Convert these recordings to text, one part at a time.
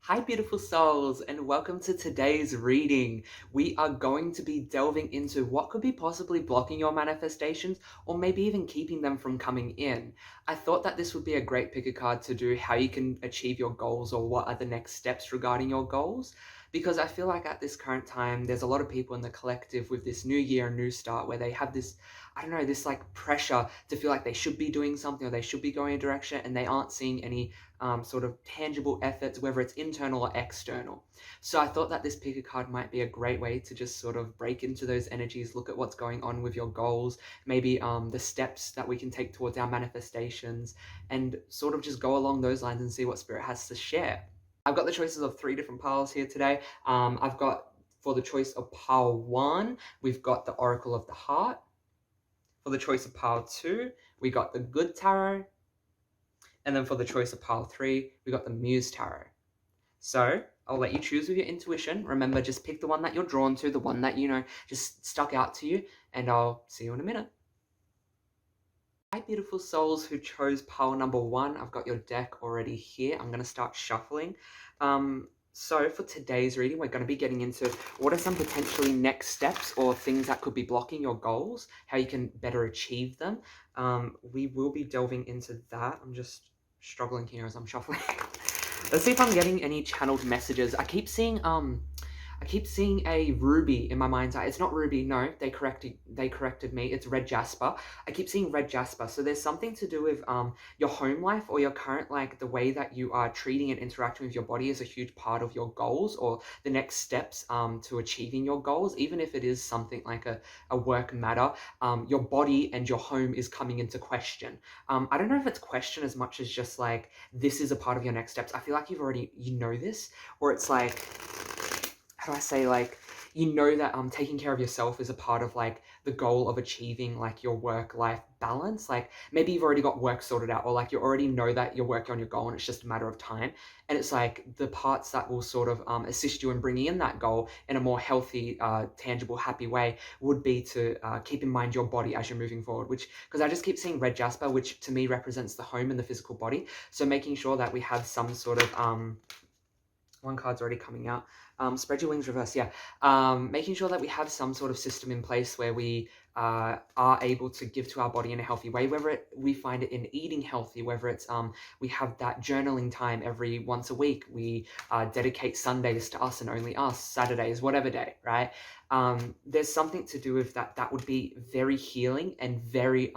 Hi, beautiful souls, and welcome to today's reading. We are going to be delving into what could be possibly blocking your manifestations or maybe even keeping them from coming in. I thought that this would be a great pick a card to do how you can achieve your goals or what are the next steps regarding your goals. Because I feel like at this current time, there's a lot of people in the collective with this new year, new start, where they have this, I don't know, this like pressure to feel like they should be doing something or they should be going a direction and they aren't seeing any sort of tangible efforts, whether it's internal or external. So I thought that this pick a card might be a great way to just sort of break into those energies, look at what's going on with your goals, maybe the steps that we can take towards our manifestations, and sort of just go along those lines and see what Spirit has to share. I've got the choices of 3 different piles here today. I've got, for the choice of pile 1, we've got the Oracle of the Heart. For the choice of pile 2, we got the Good Tarot. And then for the choice of pile 3, we got the Muse Tarot. So I'll let you choose with your intuition. Remember, just pick the one that you're drawn to, the one that, just stuck out to you, and I'll see you in a minute. Hi, beautiful souls who chose pile number 1. I've got your deck already here. I'm going to start shuffling. So for today's reading, we're going to be getting into what are some potentially next steps or things that could be blocking your goals, how you can better achieve them. We will be delving into that. I'm just struggling here as I'm shuffling. Let's see if I'm getting any channeled messages. I keep seeing a ruby in my mind's eye. It's not ruby, no, they corrected me. It's red jasper. I keep seeing red jasper. So there's something to do with your home life or your current, like the way that you are treating and interacting with your body is a huge part of your goals or the next steps to achieving your goals. Even if it is something like a work matter, your body and your home is coming into question. I don't know if it's question as much as just like, this is a part of your next steps. I feel like you know this, or it's like, how do I say, like, you know that taking care of yourself is a part of like the goal of achieving like your work-life balance. Like maybe you've already got work sorted out, or like you already know that you're working on your goal and it's just a matter of time. And it's like the parts that will sort of assist you in bringing in that goal in a more healthy, tangible, happy way would be to keep in mind your body as you're moving forward, which, because I just keep seeing red jasper, which to me represents the home and the physical body. So making sure that we have some sort of, one card's already coming out. Spread your wings reverse, yeah. Making sure that we have some sort of system in place where we are able to give to our body in a healthy way, whether we find it in eating healthy, whether it's we have that journaling time every once a week, we dedicate Sundays to us and only us, Saturdays, whatever day, right? There's something to do with that would be very healing and very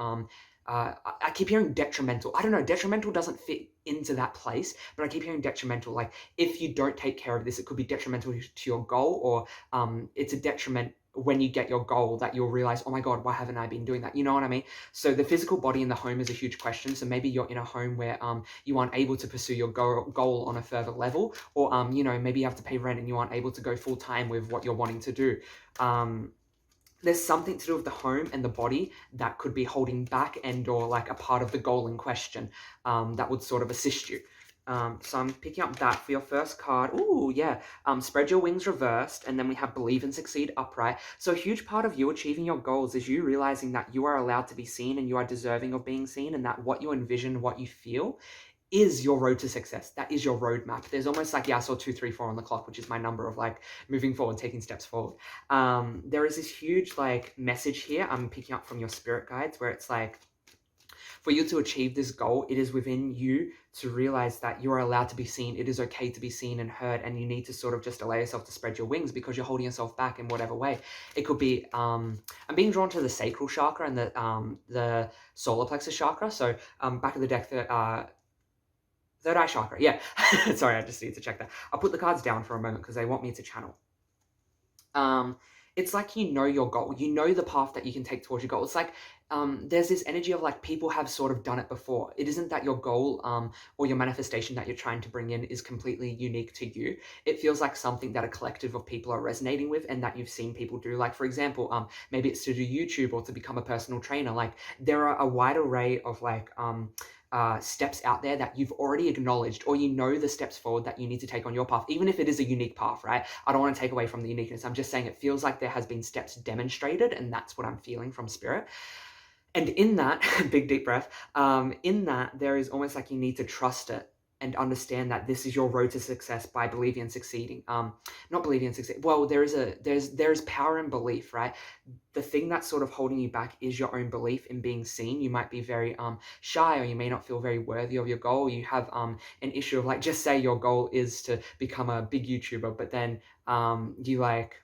I keep hearing detrimental. I don't know, detrimental doesn't fit into that place, but I keep hearing detrimental. Like if you don't take care of this, it could be detrimental to your goal, or it's a detriment when you get your goal that you'll realize, oh my God, why haven't I been doing that? You know what I mean? So the physical body in the home is a huge question. So maybe you're in a home where you aren't able to pursue your goal on a further level, or maybe you have to pay rent and you aren't able to go full time with what you're wanting to do. There's something to do with the home and the body that could be holding back and or like a part of the goal in question that would sort of assist you. So I'm picking up that for your first card. Ooh, yeah. Spread your wings reversed, and then we have believe and succeed upright. So a huge part of you achieving your goals is you realizing that you are allowed to be seen and you are deserving of being seen, and that what you envision, what you feel, is your road to success. That is your roadmap. There's almost like, yeah, I saw 2, 3, 4 on the clock, which is my number of like moving forward, taking steps forward. There is this huge like message here I'm picking up from your spirit guides where it's like, for you to achieve this goal, it is within you to realize that you are allowed to be seen. It is okay to be seen and heard, and you need to sort of just allow yourself to spread your wings because you're holding yourself back in whatever way. It could be, I'm being drawn to the sacral chakra and the solar plexus chakra. So back of the deck, third eye chakra, yeah. Sorry, I just need to check that. I'll put the cards down for a moment because they want me to channel. It's like you know your goal. You know the path that you can take towards your goal. It's like there's this energy of like people have sort of done it before. It isn't that your goal or your manifestation that you're trying to bring in is completely unique to you. It feels like something that a collective of people are resonating with and that you've seen people do. Like, for example, maybe it's to do YouTube or to become a personal trainer. Like there are a wide array of like steps out there that you've already acknowledged, or you know the steps forward that you need to take on your path, even if it is a unique path, right? I don't want to take away from the uniqueness. I'm just saying it feels like there has been steps demonstrated, and that's what I'm feeling from spirit. And in that, big deep breath, in that there is almost like you need to trust it. and understand that this is your road to success by believing and succeeding. Not believing and succeeding. Well, there's power in belief, right? The thing that's sort of holding you back is your own belief in being seen. You might be very shy, or you may not feel very worthy of your goal. You have an issue of, like, just say your goal is to become a big YouTuber, but then you like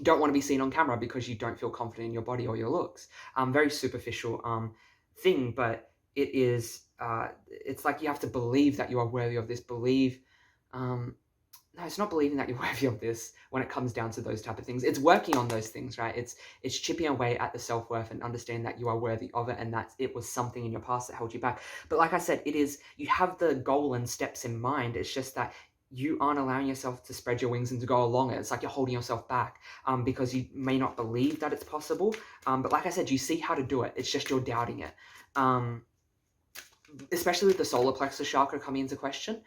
don't want to be seen on camera because you don't feel confident in your body or your looks. Very superficial thing, but it is. It's like you have to believe that you are worthy of this. Believe. No, it's not believing that you're worthy of this when it comes down to those type of things. It's working on those things, right? It's chipping away at the self-worth and understanding that you are worthy of it, and that it was something in your past that held you back. But like I said, it is, you have the goal and steps in mind. It's just that you aren't allowing yourself to spread your wings and to go along it. It's like you're holding yourself back because you may not believe that it's possible. But like I said, you see how to do it. It's just you're doubting it. Especially with the solar plexus chakra coming into question,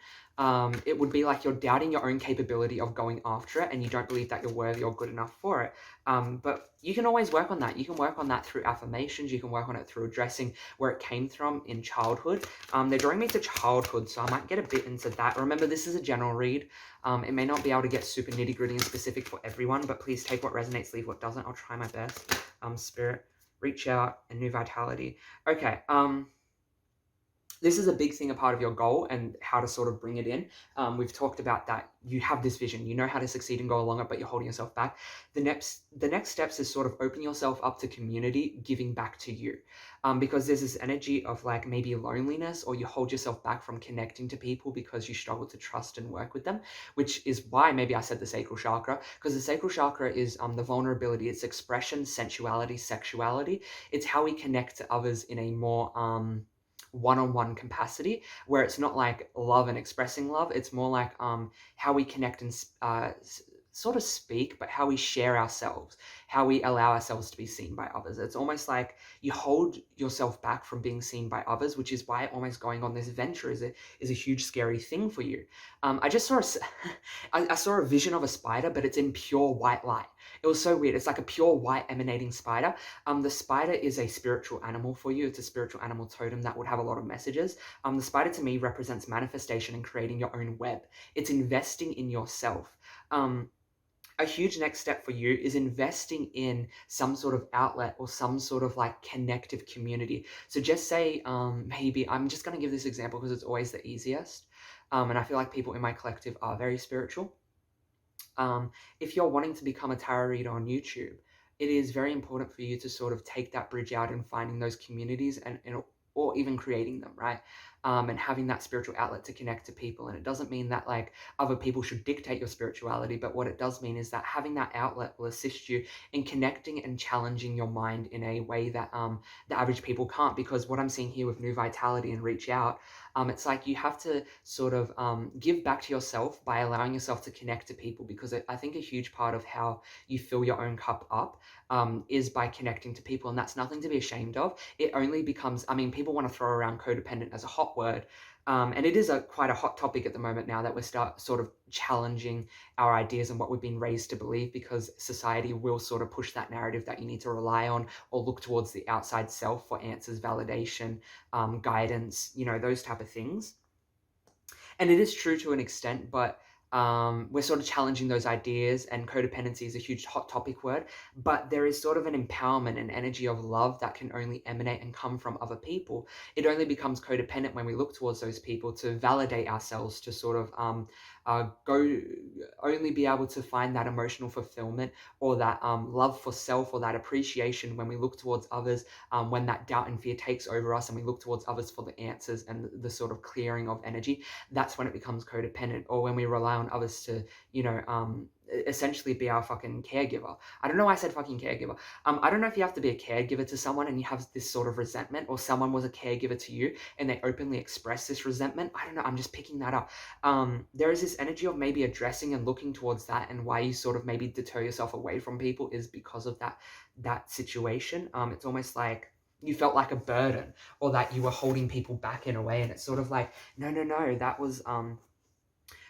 it would be like you're doubting your own capability of going after it, and you don't believe that you're worthy or good enough for it. But you can always work on that. You can work on that through affirmations. You can work on it through addressing where it came from in childhood. They're drawing me to childhood, so I might get a bit into that. Remember, this is a general read. It may not be able to get super nitty-gritty and specific for everyone, but please take what resonates, leave what doesn't. I'll try my best. Spirit, reach out, and new vitality. Okay, this is a big thing, a part of your goal and how to sort of bring it in. We've talked about that. You have this vision, you know how to succeed and go along it, but you're holding yourself back. The next steps is sort of opening yourself up to community, giving back to you. Because there's this energy of like maybe loneliness, or you hold yourself back from connecting to people because you struggle to trust and work with them, which is why maybe I said the sacral chakra, because the sacral chakra is the vulnerability, it's expression, sensuality, sexuality. It's how we connect to others in a more one-on-one capacity, where it's not like love and expressing love. It's more like how we connect and sort of speak, but how we share ourselves, how we allow ourselves to be seen by others. It's almost like you hold yourself back from being seen by others, which is why almost going on this venture is a huge scary thing for you. I just saw I saw a vision of a spider, but it's in pure white light. It was so weird. It's like a pure white emanating spider. The spider is a spiritual animal for you. It's a spiritual animal totem that would have a lot of messages. The spider to me represents manifestation and creating your own web. It's investing in yourself. A huge next step for you is investing in some sort of outlet or some sort of like connective community. So just say, maybe, I'm just going to give this example because it's always the easiest. And I feel like people in my collective are very spiritual. If you're wanting to become a tarot reader on YouTube, it is very important for you to sort of take that bridge out and finding those communities and or even creating them, right? And having that spiritual outlet to connect to people. And it doesn't mean that like other people should dictate your spirituality, but what it does mean is that having that outlet will assist you in connecting and challenging your mind in a way that the average people can't. Because what I'm seeing here with new vitality and reach out, it's like you have to sort of give back to yourself by allowing yourself to connect to people, because I think a huge part of how you fill your own cup up is by connecting to people, and that's nothing to be ashamed of. It only becomes, I mean, people want to throw around codependent as a hot word, and it is quite a hot topic at the moment now that we're sort of challenging our ideas and what we've been raised to believe, because society will sort of push that narrative that you need to rely on or look towards the outside self for answers, validation, guidance, you know, those type of things. And it is true to an extent, but we're sort of challenging those ideas, and codependency is a huge hot topic word, but there is sort of an empowerment and energy of love that can only emanate and come from other people. It only becomes codependent when we look towards those people to validate ourselves, to sort of only be able to find that emotional fulfillment or that love for self or that appreciation when we look towards others, when that doubt and fear takes over us and we look towards others for the answers and the sort of clearing of energy. That's when it becomes codependent, or when we rely on others to, you know, essentially be our fucking caregiver. I don't know why I said fucking caregiver. I don't know if you have to be a caregiver to someone and you have this sort of resentment, or someone was a caregiver to you and they openly express this resentment. I don't know. I'm just picking that up. There is this energy of maybe addressing and looking towards that, and why you sort of maybe deter yourself away from people is because of that situation. It's almost like you felt like a burden, or that you were holding people back in a way, and it's sort of like, no, that was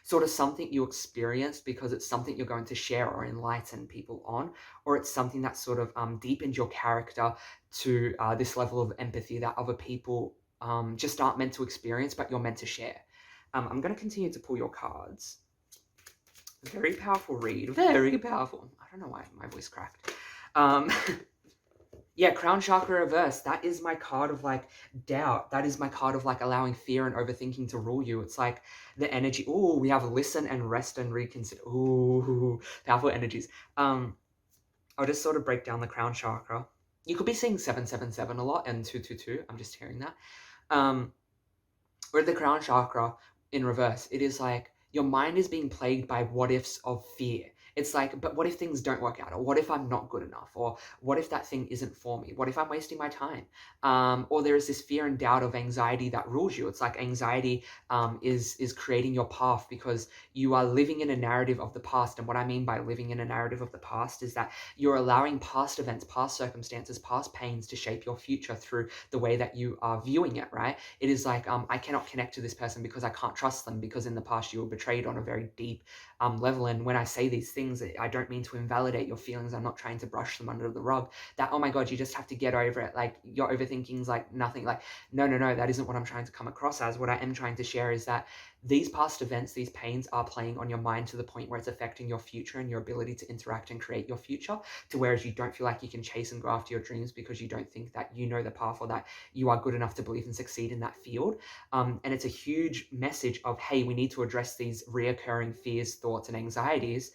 sort of something you experienced because it's something you're going to share or enlighten people on, or it's something that sort of deepened your character to this level of empathy that other people just aren't meant to experience, but you're meant to share. I'm going to continue to pull your cards. Very powerful read. Very powerful. I don't know why my voice cracked. Yeah, crown chakra reverse. That is my card of like doubt. That is my card of like allowing fear and overthinking to rule you. It's like the energy. Ooh, we have listen and rest and reconsider. Ooh, powerful energies. I'll just sort of break down the crown chakra. You could be seeing 777 a lot and 222. I'm just hearing that. With the crown chakra in reverse, it is like your mind is being plagued by what ifs of fear. It's like, but what if things don't work out? Or what if I'm not good enough? Or what if that thing isn't for me? What if I'm wasting my time? Or there is this fear and doubt of anxiety that rules you. It's like anxiety is creating your path because you are living in a narrative of the past. And what I mean by living in a narrative of the past is that you're allowing past events, past circumstances, past pains to shape your future through the way that you are viewing it, right? It is like, I cannot connect to this person because I can't trust them because in the past you were betrayed on a very deep level. And when I say these things, I don't mean to invalidate your feelings. I'm not trying to brush them under the rug. That, oh my God, you just have to get over it. Like your overthinking's like nothing. Like, no, that isn't what I'm trying to come across as. What I am trying to share is that these past events, these pains are playing on your mind to the point where it's affecting your future and your ability to interact and create your future, to whereas you don't feel like you can chase and go after your dreams because you don't think that you know the path or that you are good enough to believe and succeed in that field. And it's a huge message of, hey, we need to address these reoccurring fears, thoughts, and anxieties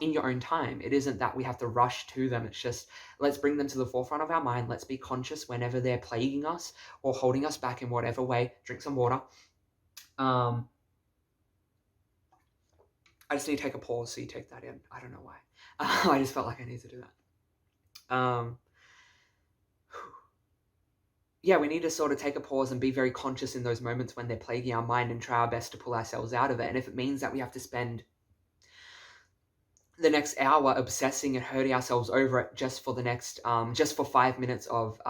in your own time. It isn't that we have to rush to them. It's just, let's bring them to the forefront of our mind. Let's be conscious whenever they're plaguing us or holding us back in whatever way. Drink some water. I just need to take a pause so you take that in. I don't know why. I just felt like I need to do that. Yeah, we need to sort of take a pause and be very conscious in those moments when they're plaguing our mind and try our best to pull ourselves out of it. And if it means that we have to spend the next hour obsessing and hurting ourselves over it just for the next, just for 5 minutes of,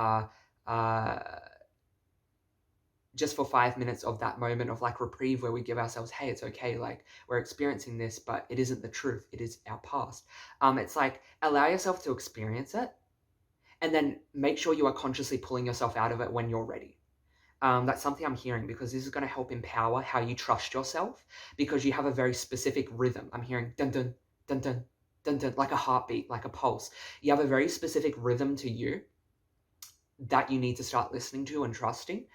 just for 5 minutes of that moment of like reprieve where we give ourselves, hey, it's okay, like we're experiencing this, but it isn't the truth, it is our past. It's like, allow yourself to experience it and then make sure you are consciously pulling yourself out of it when you're ready. That's something I'm hearing because this is going to help empower how you trust yourself because you have a very specific rhythm. I'm hearing dun dun dun dun dun dun, like a heartbeat, like a pulse. You have a very specific rhythm to you that you need to start listening to and trusting.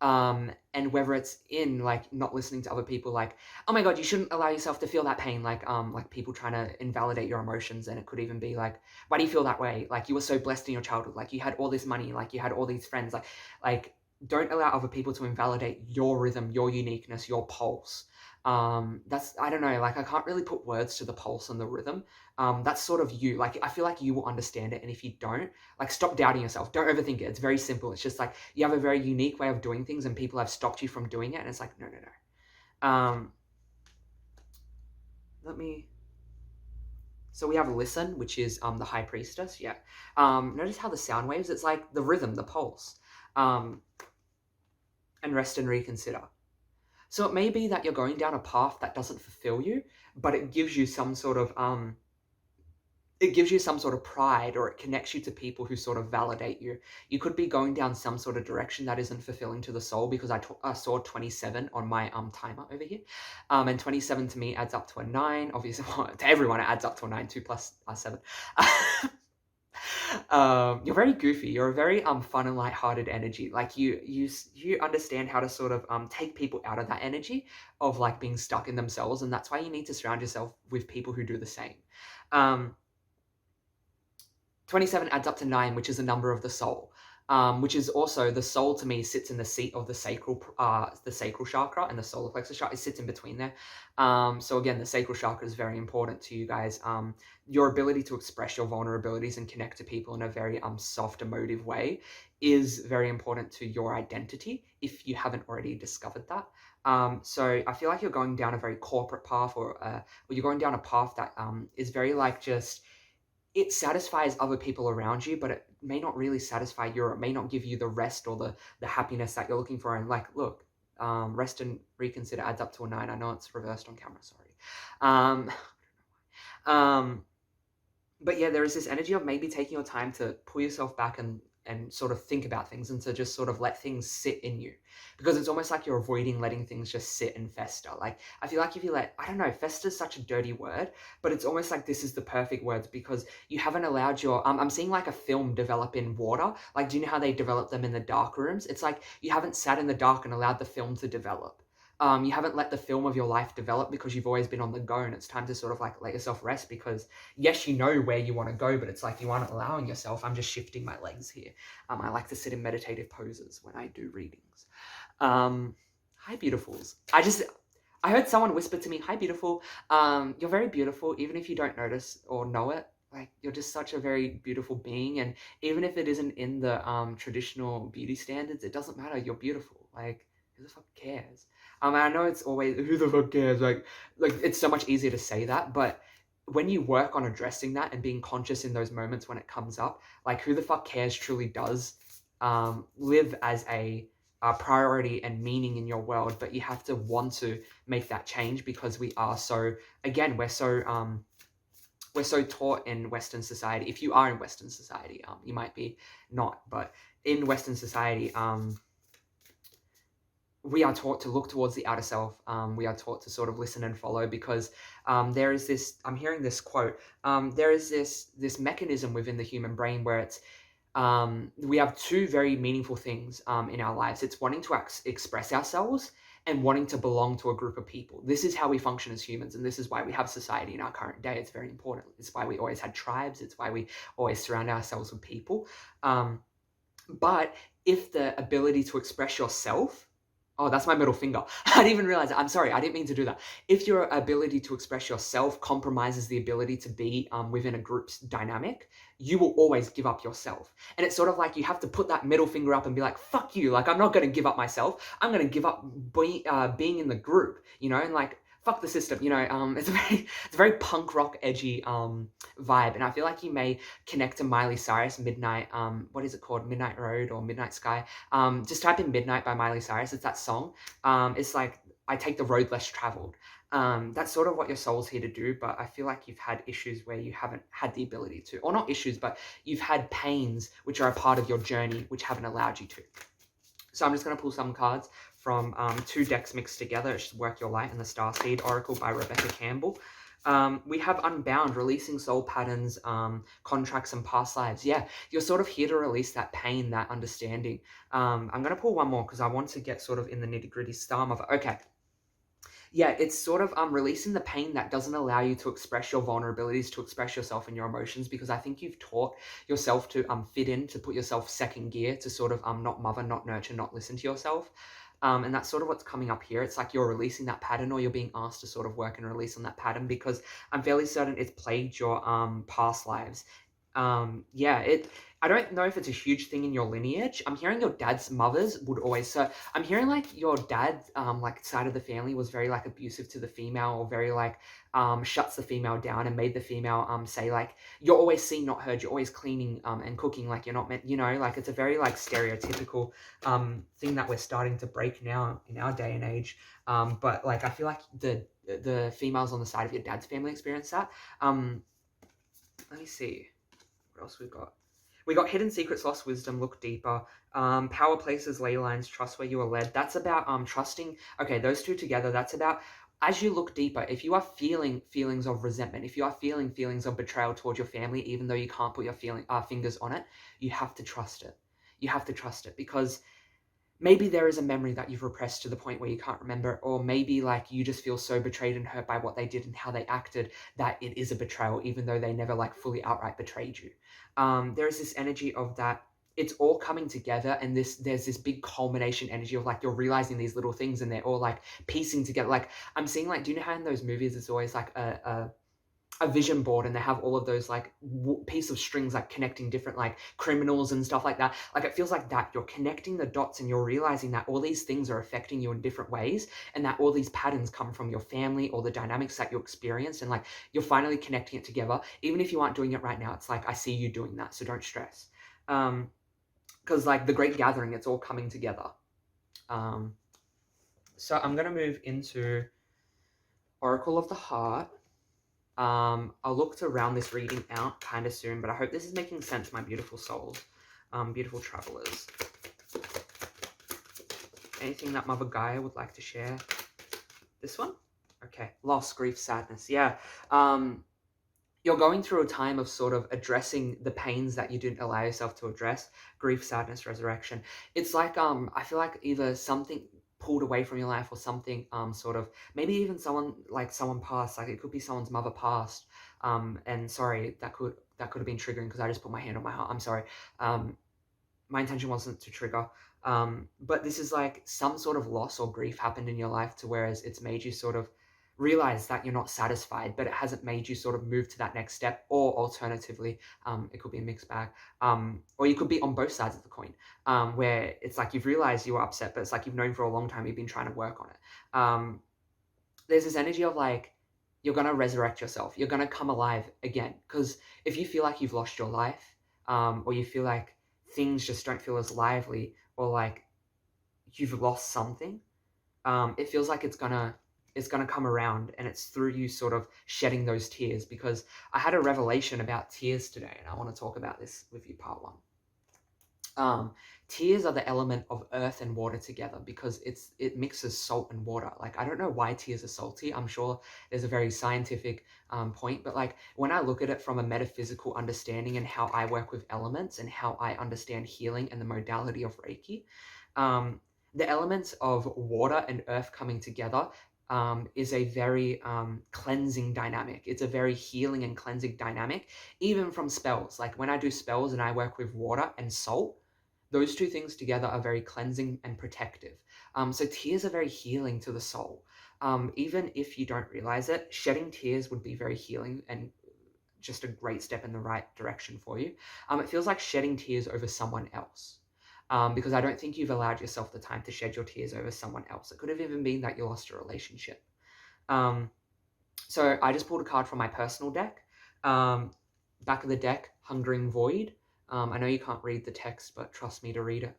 And whether it's in like not listening to other people, like, oh my God, you shouldn't allow yourself to feel that pain, like people trying to invalidate your emotions. And it could even be like, why do you feel that way? Like you were so blessed in your childhood, like you had all this money, like you had all these friends, like don't allow other people to invalidate your rhythm, your uniqueness, your pulse. That's, I don't know, like I can't really put words to the pulse and the rhythm. That's sort of you. Like I feel like you will understand it, and if you don't, like stop doubting yourself. Don't overthink it. It's very simple. It's just like you have a very unique way of doing things, and people have stopped you from doing it, and it's like no. Let me. So we have listen, which is the high priestess. Yeah. Notice how the sound waves. It's like the rhythm, the pulse. And rest and reconsider. So it may be that you're going down a path that doesn't fulfill you, but it gives you some sort of pride, or it connects you to people who sort of validate you. You could be going down some sort of direction that isn't fulfilling to the soul, because I saw 27 on my timer over here. And 27 to me adds up to a 9. Obviously, to everyone it adds up to a 9. 2 plus 7. You're very goofy. You're a very fun and lighthearted energy. Like you understand how to sort of take people out of that energy of like being stuck in themselves, and that's why you need to surround yourself with people who do the same. 27 adds up to 9, which is a number of the soul. Which is also, the soul to me sits in the seat of the sacral chakra, and the solar plexus chakra. It sits in between there. So again, the sacral chakra is very important to you guys. Your ability to express your vulnerabilities and connect to people in a very soft, emotive way is very important to your identity, if you haven't already discovered that. So I feel like you're going down a very corporate path, or you're going down a path that is very like just, it satisfies other people around you, but it may not really satisfy you, or it may not give you the rest or the happiness that you're looking for. And like, look, rest and reconsider adds up to a 9. I know it's reversed on camera, sorry. But yeah, there is this energy of maybe taking your time to pull yourself back and and sort of think about things, and to just sort of let things sit in you, because it's almost like you're avoiding letting things just sit and fester. Like, I feel like if you let, I don't know, fester is such a dirty word, but it's almost like this is the perfect words, because you haven't allowed your, I'm seeing like a film develop in water. Like, do you know how they develop them in the dark rooms? It's like you haven't sat in the dark and allowed the film to develop. You haven't let the film of your life develop because you've always been on the go, and it's time to sort of like let yourself rest, because yes, you know where you want to go, but it's like you aren't allowing yourself. I'm just shifting my legs here. I like to sit in meditative poses when I do readings. Hi, beautifuls. I heard someone whisper to me, hi, beautiful. You're very beautiful, even if you don't notice or know it. Like, you're just such a very beautiful being, and even if it isn't in the traditional beauty standards, it doesn't matter. You're beautiful. Like, who the fuck cares? I know it's always, who the fuck cares? Like it's so much easier to say that, but when you work on addressing that and being conscious in those moments when it comes up, like, who the fuck cares truly does live as a priority and meaning in your world. But you have to want to make that change, because we are so, again, we're so taught in Western society. If you are in Western society, you might be not, but in Western society, we are taught to look towards the outer self. We are taught to sort of listen and follow, because there is this, I'm hearing this quote, there is this mechanism within the human brain where it's, we have two very meaningful things in our lives. It's wanting to express ourselves and wanting to belong to a group of people. This is how we function as humans, and this is why we have society in our current day. It's very important. It's why we always had tribes. It's why we always surround ourselves with people. But if the ability to express yourself, oh, that's my middle finger. I didn't even realize it. I'm sorry. I didn't mean to do that. If your ability to express yourself compromises the ability to be within a group's dynamic, you will always give up yourself. And it's sort of like you have to put that middle finger up and be like, fuck you. Like, I'm not going to give up myself. I'm going to give up being in the group, you know, and like, fuck the system, you know. It's a very punk rock edgy vibe, and I feel like you may connect to Miley Cyrus, Midnight, what is it called, Midnight Road or Midnight Sky. Just type in Midnight by Miley Cyrus. It's that song. It's like, I take the road less traveled. That's sort of what your soul's here to do, but I feel like you've had issues where you haven't had the ability to, or not issues, but you've had pains which are a part of your journey which haven't allowed you to. So I'm just going to pull some cards from two decks mixed together. It's Work Your Light and the Starseed Oracle by Rebecca Campbell. We have Unbound, releasing soul patterns, contracts, and past lives. Yeah, you're sort of here to release that pain, that understanding. I'm going to pull one more because I want to get sort of in the nitty-gritty. Star Mother. Okay. Yeah, it's sort of releasing the pain that doesn't allow you to express your vulnerabilities, to express yourself and your emotions, because I think you've taught yourself to fit in, to put yourself second gear, to sort of not mother, not nurture, not listen to yourself. And that's sort of what's coming up here. It's like you're releasing that pattern, or you're being asked to sort of work and release on that pattern, because I'm fairly certain it's plagued your past lives. Yeah, I don't know if it's a huge thing in your lineage. I'm hearing your dad's mothers would always, so I'm hearing like your dad, like side of the family was very like abusive to the female, or very like, shuts the female down and made the female, say like, you're always seen, not heard, you're always cleaning, and cooking, like you're not meant, you know, like it's a very like stereotypical, thing that we're starting to break now in our day and age. But like, I feel like the females on the side of your dad's family experience that. Let me see. What else we've got? We got Hidden Secrets, Lost Wisdom, Look Deeper, Power Places, Ley Lines, Trust Where You Are Led. That's about trusting. Okay, those two together, that's about, as you look deeper, if you are feeling feelings of resentment, if you are feeling feelings of betrayal towards your family, even though you can't put your fingers on it, you have to trust it. You have to trust it, because maybe there is a memory that you've repressed to the point where you can't remember it, or maybe like you just feel so betrayed and hurt by what they did and how they acted that it is a betrayal, even though they never like fully outright betrayed you. There is this energy of that it's all coming together, and there's this big culmination energy of like you're realizing these little things and they're all like piecing together. Like I'm seeing, like, do you know how in those movies it's always like a vision board, and they have all of those like piece of strings like connecting different like criminals and stuff like that. Like it feels like that you're connecting the dots, and you're realizing that all these things are affecting you in different ways, and that all these patterns come from your family or the dynamics that you experienced, and like you're finally connecting it together. Even if you aren't doing it right now, it's like, I see you doing that, so don't stress. Because like the Great Gathering, it's all coming together. So I'm going to move into Oracle of the Heart. I'll look to round this reading out kind of soon, but I hope this is making sense, my beautiful souls. Beautiful travelers. Anything that Mother Gaia would like to share? This one? Okay. Loss, grief, sadness. Yeah. You're going through a time of sort of addressing the pains that you didn't allow yourself to address. Grief, sadness, resurrection. It's like, I feel like either something pulled away from your life or something, sort of, maybe even someone passed, like it could be someone's mother passed. And sorry, that could have been triggering because I just put my hand on my heart. I'm sorry. My intention wasn't to trigger. But this is like some sort of loss or grief happened in your life to whereas it's made you sort of realize that you're not satisfied, but it hasn't made you sort of move to that next step. Or alternatively, it could be a mixed bag. Or you could be on both sides of the coin, where it's like you've realized you were upset, but it's like you've known for a long time, you've been trying to work on it. There's this energy of like, you're going to resurrect yourself. You're going to come alive again. Because if you feel like you've lost your life, or you feel like things just don't feel as lively, or like you've lost something, it feels like it's gonna come around, and it's through you sort of shedding those tears. Because I had a revelation about tears today, and I want to talk about this with you, part one. Tears are the element of earth and water together because it mixes salt and water. Like, I don't know why tears are salty. I'm sure there's a very scientific point, but like when I look at it from a metaphysical understanding and how I work with elements and how I understand healing and the modality of Reiki, the elements of water and earth coming together is a very cleansing dynamic. It's a very healing and cleansing dynamic, even from spells. Like when I do spells and I work with water and salt, those two things together are very cleansing and protective. So tears are very healing to the soul. Even if you don't realize it, shedding tears would be very healing and just a great step in the right direction for you. It feels like shedding tears over someone else. Because I don't think you've allowed yourself the time to shed your tears over someone else. It could have even been that you lost a relationship. So I just pulled a card from my personal deck. Back of the deck, Hungering Void. I know you can't read the text, but trust me to read it.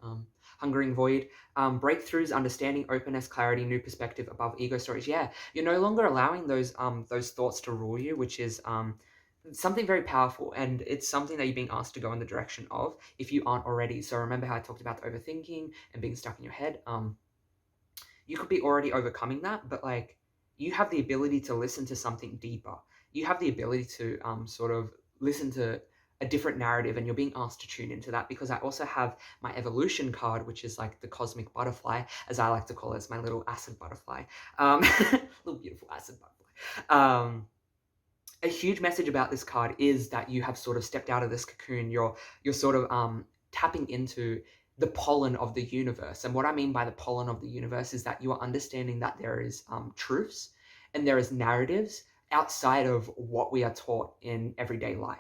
Hungering Void. Breakthroughs, understanding, openness, clarity, new perspective above ego storage. Yeah, you're no longer allowing those thoughts to rule you, which is something very powerful, and it's something that you're being asked to go in the direction of if you aren't already. So remember how I talked about the overthinking and being stuck in your head? You could be already overcoming that, but like you have the ability to listen to something deeper. You have the ability to sort of listen to a different narrative, and you're being asked to tune into that, because I also have my evolution card, which is like the cosmic butterfly, as I like to call it. It's my little acid butterfly, little beautiful acid butterfly. A huge message about this card is that you have sort of stepped out of this cocoon. You're sort of tapping into the pollen of the universe. And what I mean by the pollen of the universe is that you are understanding that there is truths and there is narratives outside of what we are taught in everyday life.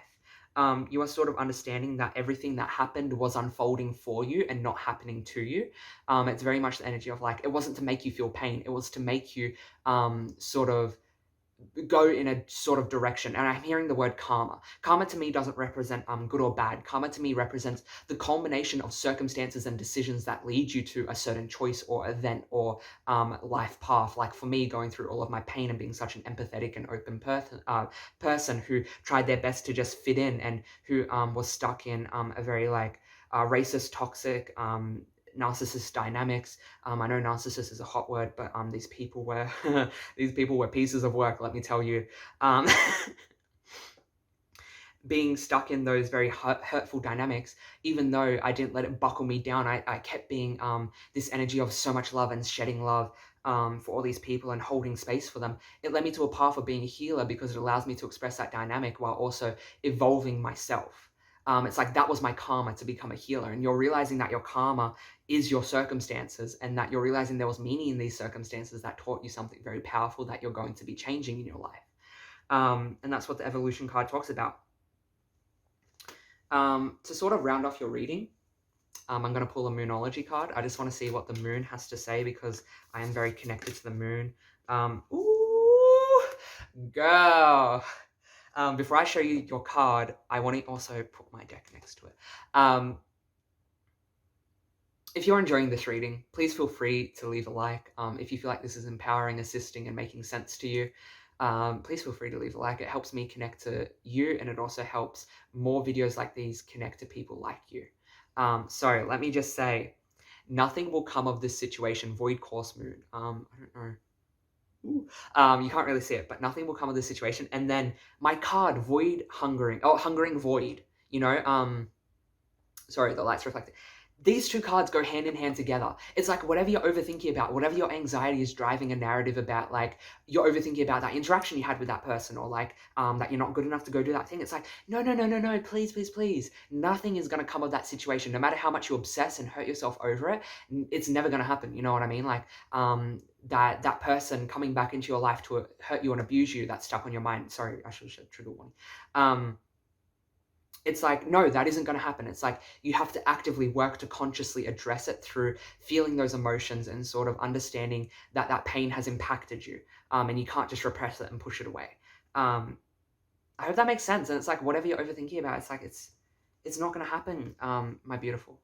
You are sort of understanding that everything that happened was unfolding for you and not happening to you. It's very much the energy of like, it wasn't to make you feel pain. It was to make you sort of go in a sort of direction. And I'm hearing the word karma. Karma to me doesn't represent good or bad. Karma to me represents the culmination of circumstances and decisions that lead you to a certain choice or event or life path. Like for me, going through all of my pain and being such an empathetic and open person who tried their best to just fit in, and who was stuck in a very like racist, toxic, narcissist dynamics. I know narcissist is a hot word, but these people were these people were pieces of work, let me tell you. Being stuck in those very hurtful dynamics, even though I didn't let it buckle me down, I kept being this energy of so much love and shedding love for all these people and holding space for them. It led me to a path of being a healer, because it allows me to express that dynamic while also evolving myself. It's like that was my karma to become a healer, and you're realizing that your karma is your circumstances, and that you're realizing there was meaning in these circumstances that taught you something very powerful that you're going to be changing in your life. And that's what the evolution card talks about. To sort of round off your reading, I'm going to pull a moonology card. I just want to see what the moon has to say, because I am very connected to the moon. Ooh, girl. Before I show you your card, I want to also put my deck next to it. If you're enjoying this reading, please feel free to leave a like. If you feel like this is empowering, assisting, and making sense to you, please feel free to leave a like. It helps me connect to you, and it also helps more videos like these connect to people like you. So let me just say, nothing will come of this situation. Void course moon. I don't know. Ooh. You can't really see it, but nothing will come of this situation. And then my card, void hungering. Oh, hungering void. You know, sorry, the light's reflecting. These two cards go hand in hand together. It's like whatever you're overthinking about, whatever your anxiety is driving a narrative about, like you're overthinking about that interaction you had with that person, or like that you're not good enough to go do that thing. It's like, no, please, please, please. Nothing is going to come of that situation. No matter how much you obsess and hurt yourself over it, it's never going to happen. You know what I mean? Like that person coming back into your life to hurt you and abuse you, that's stuck on your mind. Sorry, I should have said trigger warning. It's like, no, that isn't going to happen. It's like you have to actively work to consciously address it through feeling those emotions and sort of understanding that that pain has impacted you. And you can't just repress it and push it away. I hope that makes sense. And it's like whatever you're overthinking about, it's like it's not going to happen, my beautiful.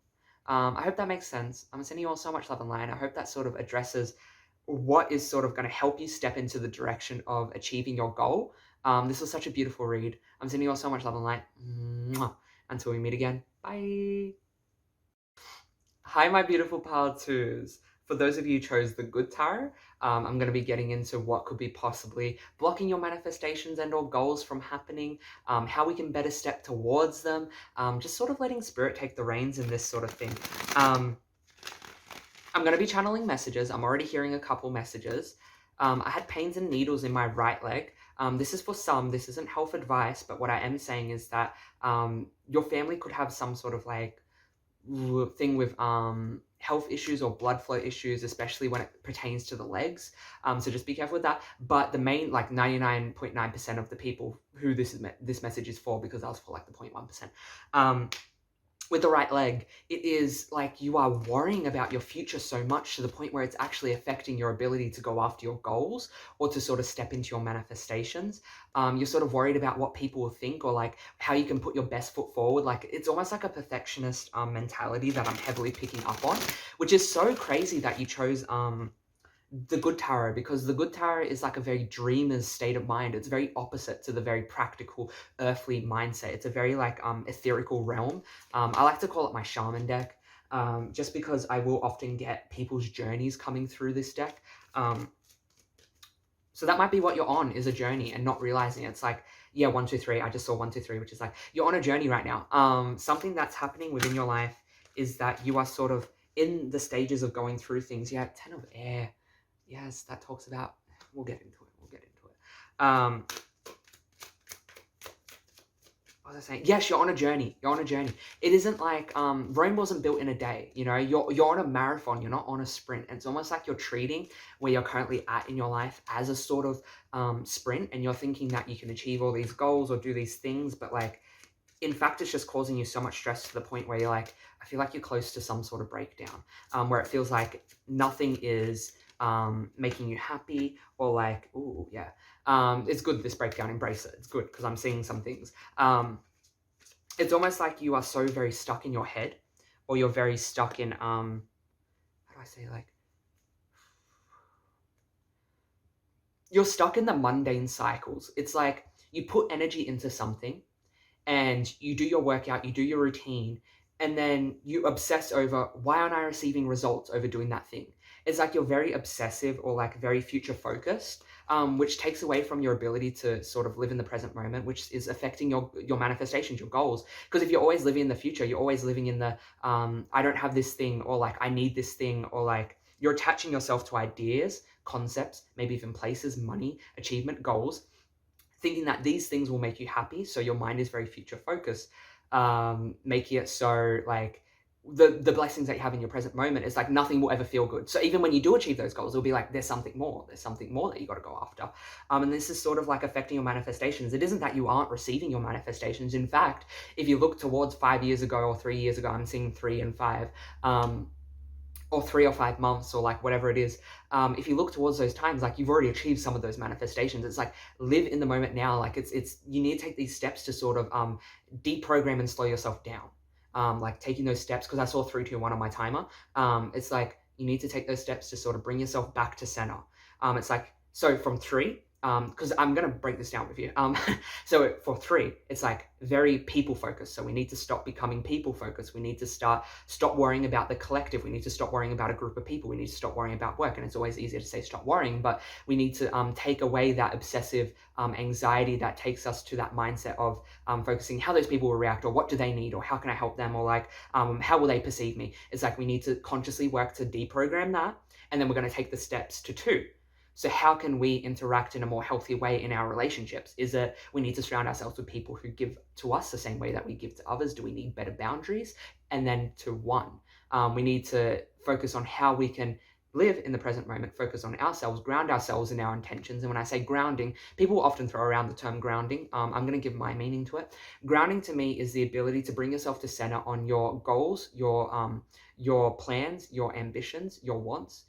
I hope that makes sense. I'm sending you all so much love and light. I hope that sort of addresses what is sort of going to help you step into the direction of achieving your goal. This was such a beautiful read. I'm sending you all so much love and light. Mwah. Until we meet again. Bye. Hi, my beautiful pile twos. For those of you who chose the good tarot, I'm going to be getting into what could be possibly blocking your manifestations and or goals from happening, how we can better step towards them, just sort of letting spirit take the reins in this sort of thing. I'm going to be channeling messages. I'm already hearing a couple messages. I had pains and needles in my right leg. This is for some, this isn't health advice, but what I am saying is that your family could have some sort of like thing with health issues or blood flow issues, especially when it pertains to the legs. So just be careful with that. But the main, like 99.9% of the people who this message is for, because I was for like the 0.1%, with the right leg, it is like you are worrying about your future so much to the point where it's actually affecting your ability to go after your goals or to sort of step into your manifestations. You're sort of worried about what people will think or like how you can put your best foot forward. Like it's almost like a perfectionist mentality that I'm heavily picking up on, which is so crazy that you chose the good tarot, because the good tarot is like a very dreamer's state of mind. It's very opposite to the very practical earthly mindset. It's a very like etherical realm. I like to call it my shaman deck, just because I will often get people's journeys coming through this deck. So that might be what you're on, is a journey and not realizing it. It's like, yeah, 1, 2, 3. I just saw 1, 2, 3, which is like you're on a journey right now. Something that's happening within your life is that you are sort of in the stages of going through things. Yeah, 10 of air. Yes, that talks about, we'll get into it. What was I saying? Yes, you're on a journey. It isn't like, Rome wasn't built in a day, you know, you're on a marathon, you're not on a sprint. And it's almost like you're treating where you're currently at in your life as a sort of sprint, and you're thinking that you can achieve all these goals or do these things, but like, in fact, it's just causing you so much stress to the point where you're like, I feel like you're close to some sort of breakdown, where it feels like nothing is making you happy, or like, ooh, yeah, it's good, this breakdown, embrace it, it's good, because I'm seeing some things. It's almost like you are so very stuck in your head, or you're very stuck in, how do I say, like, you're stuck in the mundane cycles. It's like you put energy into something, and you do your workout, you do your routine, and then you obsess over, why aren't I receiving results over doing that thing? It's like you're very obsessive or like very future focused, which takes away from your ability to sort of live in the present moment, which is affecting your manifestations, your goals. Because if you're always living in the future, you're always living in the, I don't have this thing, or like, I need this thing, or like, you're attaching yourself to ideas, concepts, maybe even places, money, achievement, goals, thinking that these things will make you happy. So your mind is very future focused, making it so like the blessings that you have in your present moment is like nothing will ever feel good. So even when you do achieve those goals, it'll be like, there's something more that you got to go after. And this is sort of like affecting your manifestations. It isn't that you aren't receiving your manifestations. In fact, if you look towards 5 years ago or 3 years ago, I'm seeing 3 and 5, or 3 or 5 months, or like whatever it is, if you look towards those times, like you've already achieved some of those manifestations. It's like, live in the moment now. Like it's you need to take these steps to sort of deprogram and slow yourself down. Like taking those steps, because I saw 3, 2, 1 on my timer. It's like you need to take those steps to sort of bring yourself back to center. It's like, so from 3, because I'm going to break this down with you. So for 3, it's like very people focused. So we need to stop becoming people focused. We need to stop worrying about the collective. We need to stop worrying about a group of people. We need to stop worrying about work. And it's always easier to say stop worrying, but we need to take away that obsessive anxiety that takes us to that mindset of focusing how those people will react, or what do they need, or how can I help them, or like how will they perceive me. It's like we need to consciously work to deprogram that, and then we're going to take the steps to 2. So how can we interact in a more healthy way in our relationships? Is it we need to surround ourselves with people who give to us the same way that we give to others? Do we need better boundaries? And then to 1, we need to focus on how we can live in the present moment, focus on ourselves, ground ourselves in our intentions. And when I say grounding, people often throw around the term grounding. I'm going to give my meaning to it. Grounding to me is the ability to bring yourself to center on your goals, your plans, your ambitions, your wants,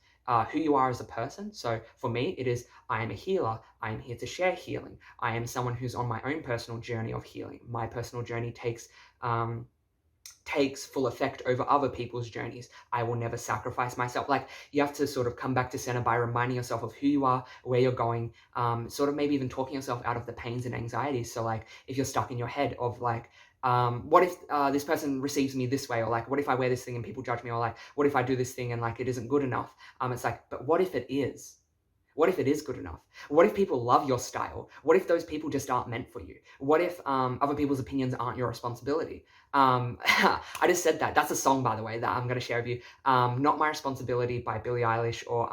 who you are as a person. So for me, it is, I am a healer. I am here to share healing. I am someone who's on my own personal journey of healing. My personal journey takes full effect over other people's journeys. I will never sacrifice myself. Like, you have to sort of come back to center by reminding yourself of who you are, where you're going, sort of maybe even talking yourself out of the pains and anxieties. So like, if you're stuck in your head of like, what if this person receives me this way, or like, what if I wear this thing and people judge me, or like, what if I do this thing and like it isn't good enough? It's like, but what if it is? What if it is good enough? What if people love your style? What if those people just aren't meant for you? What if other people's opinions aren't your responsibility? I just said that. That's a song, by the way, that I'm going to share with you. Not My Responsibility by Billie Eilish, or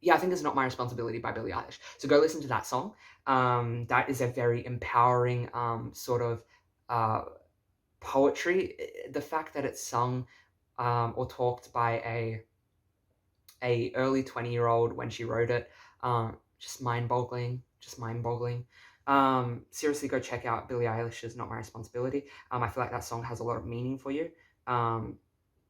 yeah, I think it's Not My Responsibility by Billie Eilish. So go listen to that song. That is a very empowering sort of poetry. The fact that it's sung or talked by a early 20-year-old when she wrote it, just mind-boggling. Seriously, go check out Billie Eilish's Not My Responsibility. I feel like that song has a lot of meaning for you.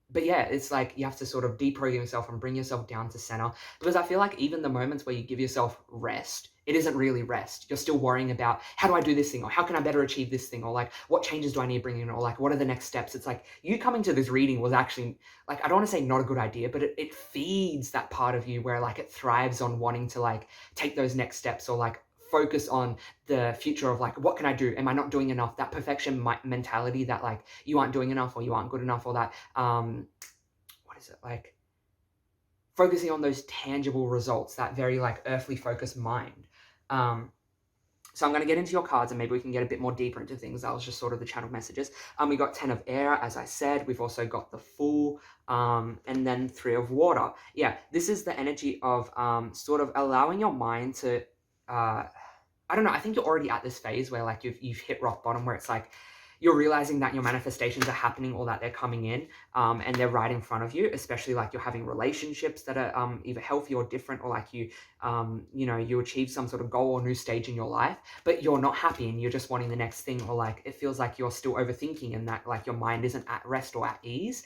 But yeah, it's like you have to sort of deprogram yourself and bring yourself down to center, because I feel like even the moments where you give yourself rest, it isn't really rest. You're still worrying about, how do I do this thing, or how can I better achieve this thing, or like, what changes do I need to bring in, or like, what are the next steps? It's like, you coming to this reading was actually, like, I don't want to say not a good idea, but it feeds that part of you where like it thrives on wanting to like take those next steps, or like focus on the future of like, what can I do? Am I not doing enough? That perfection mentality that like you aren't doing enough, or you aren't good enough, or that, what is it? Like focusing on those tangible results, that very like earthly focused mind. So I'm going to get into your cards, and maybe we can get a bit more deeper into things. That was just sort of the channel messages. We got 10 of air, as I said. We've also got the Fool, and then 3 of water. Yeah, this is the energy of sort of allowing your mind to, I don't know, I think you're already at this phase where like you've hit rock bottom, where it's like you're realizing that your manifestations are happening, or that they're coming in, and they're right in front of you, especially like you're having relationships that are either healthy or different, or like you know, you achieve some sort of goal or new stage in your life, but you're not happy and you're just wanting the next thing, or like it feels like you're still overthinking and that like your mind isn't at rest or at ease.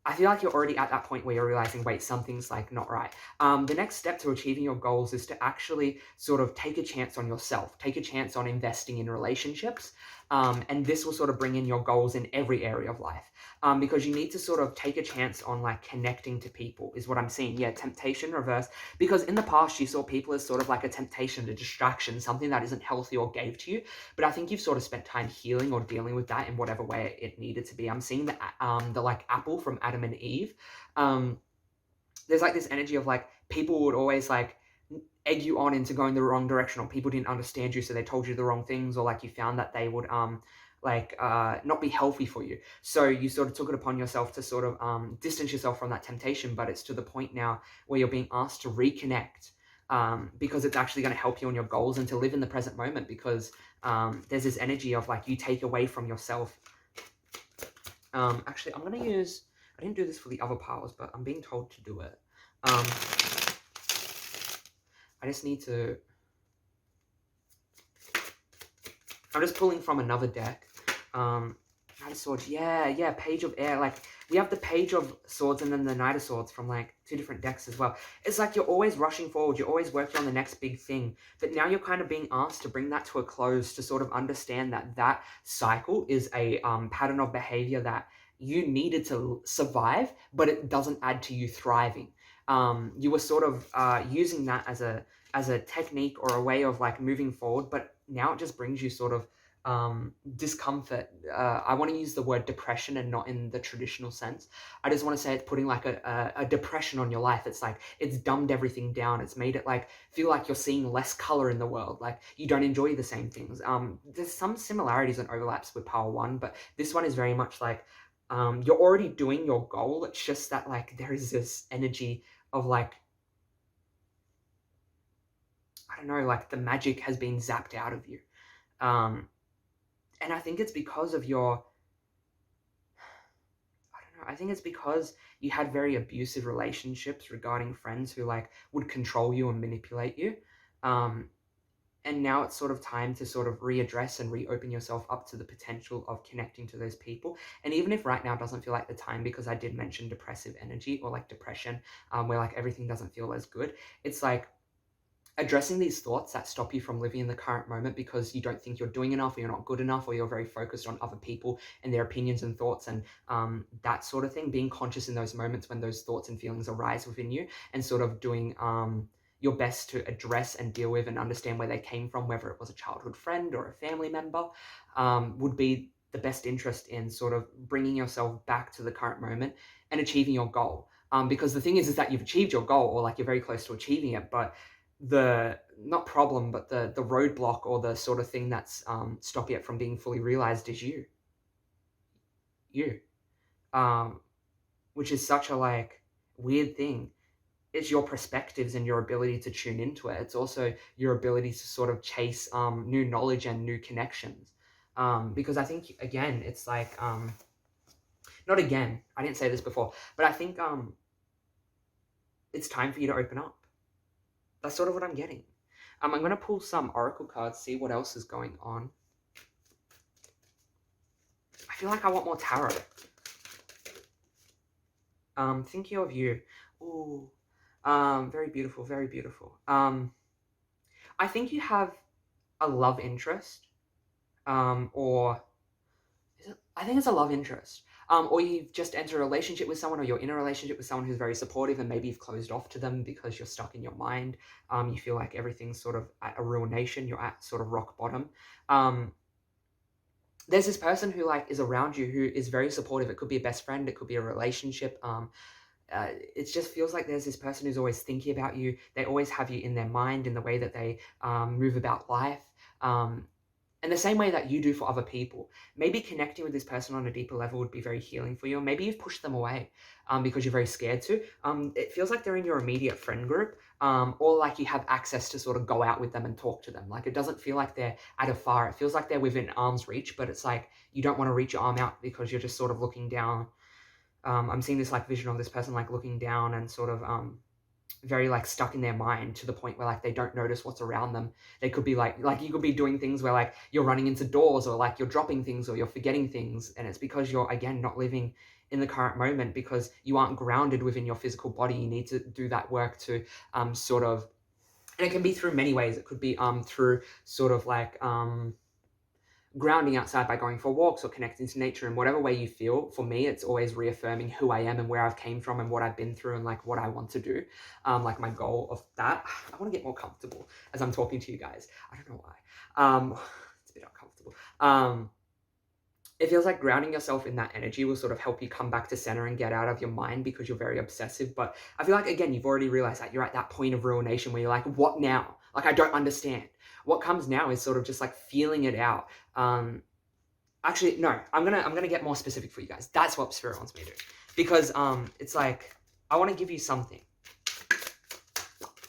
I feel like you're already at that point where you're realizing, wait, something's like not right. The next step to achieving your goals is to actually sort of take a chance on yourself, take a chance on investing in relationships. And this will sort of bring in your goals in every area of life, because you need to sort of take a chance on like connecting to people is what I'm seeing. Yeah, temptation reverse, because in the past you saw people as sort of like a temptation, a distraction, something that isn't healthy or gave to you. But I think you've sort of spent time healing or dealing with that in whatever way it needed to be. I'm seeing the like apple from Adam and Eve. There's like this energy of like people would always like egg you on into going the wrong direction, or people didn't understand you, so they told you the wrong things, or like you found that they would not be healthy for you. So you sort of took it upon yourself to sort of distance yourself from that temptation, but it's to the point now where you're being asked to reconnect, because it's actually going to help you on your goals and to live in the present moment, because there's this energy of like you take away from yourself. Actually, I'm going to use, I didn't do this for the other powers, but I'm being told to do it. I just need to, I'm just pulling from another deck. Knight of Swords, yeah, Page of Air. Like, we have the Page of Swords and then the Knight of Swords from like 2 different decks as well. It's like you're always rushing forward, you're always working on the next big thing, but now you're kind of being asked to bring that to a close, to sort of understand that that cycle is a pattern of behavior that you needed to survive, but it doesn't add to you thriving. you were sort of using that as a technique or a way of like moving forward, but now it just brings you sort of discomfort. I want to use the word depression and not in the traditional sense. I just want to say it's putting like a depression on your life. It's like it's dumbed everything down. It's made it like feel like you're seeing less color in the world. Like you don't enjoy the same things. There's some similarities and overlaps with Power One, but this one is very much like you're already doing your goal. It's just that like there is this energy of like, I don't know, like the magic has been zapped out of you. And I think it's because of your, I don't know, I think it's because you had very abusive relationships regarding friends who like would control you and manipulate you. And now it's sort of time to sort of readdress and reopen yourself up to the potential of connecting to those people. And even if right now doesn't feel like the time, because I did mention depressive energy or like depression, where like everything doesn't feel as good, it's like addressing these thoughts that stop you from living in the current moment because you don't think you're doing enough or you're not good enough or you're very focused on other people and their opinions and thoughts and that sort of thing. Being conscious in those moments when those thoughts and feelings arise within you and sort of doing your best to address and deal with and understand where they came from, whether it was a childhood friend or a family member, would be the best interest in sort of bringing yourself back to the current moment and achieving your goal. Because the thing is that you've achieved your goal or like you're very close to achieving it, but the not problem, but the roadblock or the sort of thing that's stopping it from being fully realized is you, which is such a like weird thing. It's your perspectives and your ability to tune into it. It's also your ability to sort of chase new knowledge and new connections. Because I think again, it's like not again. I didn't say this before, but I think it's time for you to open up. That's sort of what I'm getting. I'm going to pull some oracle cards, see what else is going on. I feel like I want more tarot. Thinking of you. Ooh. Very beautiful, very beautiful. I think you have a love interest. Or is it? I think it's a love interest. Or you've just entered a relationship with someone, or you're in a relationship with someone who's very supportive, and maybe you've closed off to them because you're stuck in your mind. You feel like everything's sort of at a ruination. You're at sort of rock bottom. There's this person who like is around you who is very supportive. It could be a best friend. It could be a relationship. It just feels like there's this person who's always thinking about you. They always have you in their mind in the way that they move about life. And the same way that you do for other people. Maybe connecting with this person on a deeper level would be very healing for you. Or maybe you've pushed them away because you're very scared to. It feels like they're in your immediate friend group, or like you have access to sort of go out with them and talk to them. Like it doesn't feel like they're at a far. It feels like they're within arm's reach, but it's like you don't want to reach your arm out because you're just sort of looking down. I'm seeing this like vision of this person like looking down and sort of very like stuck in their mind to the point where like they don't notice what's around them. They could be like you could be doing things where like you're running into doors or like you're dropping things or you're forgetting things, and it's because you're again not living in the current moment because you aren't grounded within your physical body. You need to do that work to sort of, and it can be through many ways. It could be through sort of like grounding outside by going for walks or connecting to nature in whatever way you feel. For me, it's always reaffirming who I am and where I've came from and what I've been through and like what I want to do. Like my goal of that. I want to get more comfortable as I'm talking to you guys. I don't know why. It's a bit uncomfortable. It feels like grounding yourself in that energy will sort of help you come back to center and get out of your mind because you're very obsessive. But I feel like, again, you've already realized that you're at that point of ruination where you're like, what now? Like, I don't understand. What comes now is sort of just like feeling it out. Actually, no, I'm gonna get more specific for you guys. That's what Spirit wants me to do. Because it's like, I want to give you something.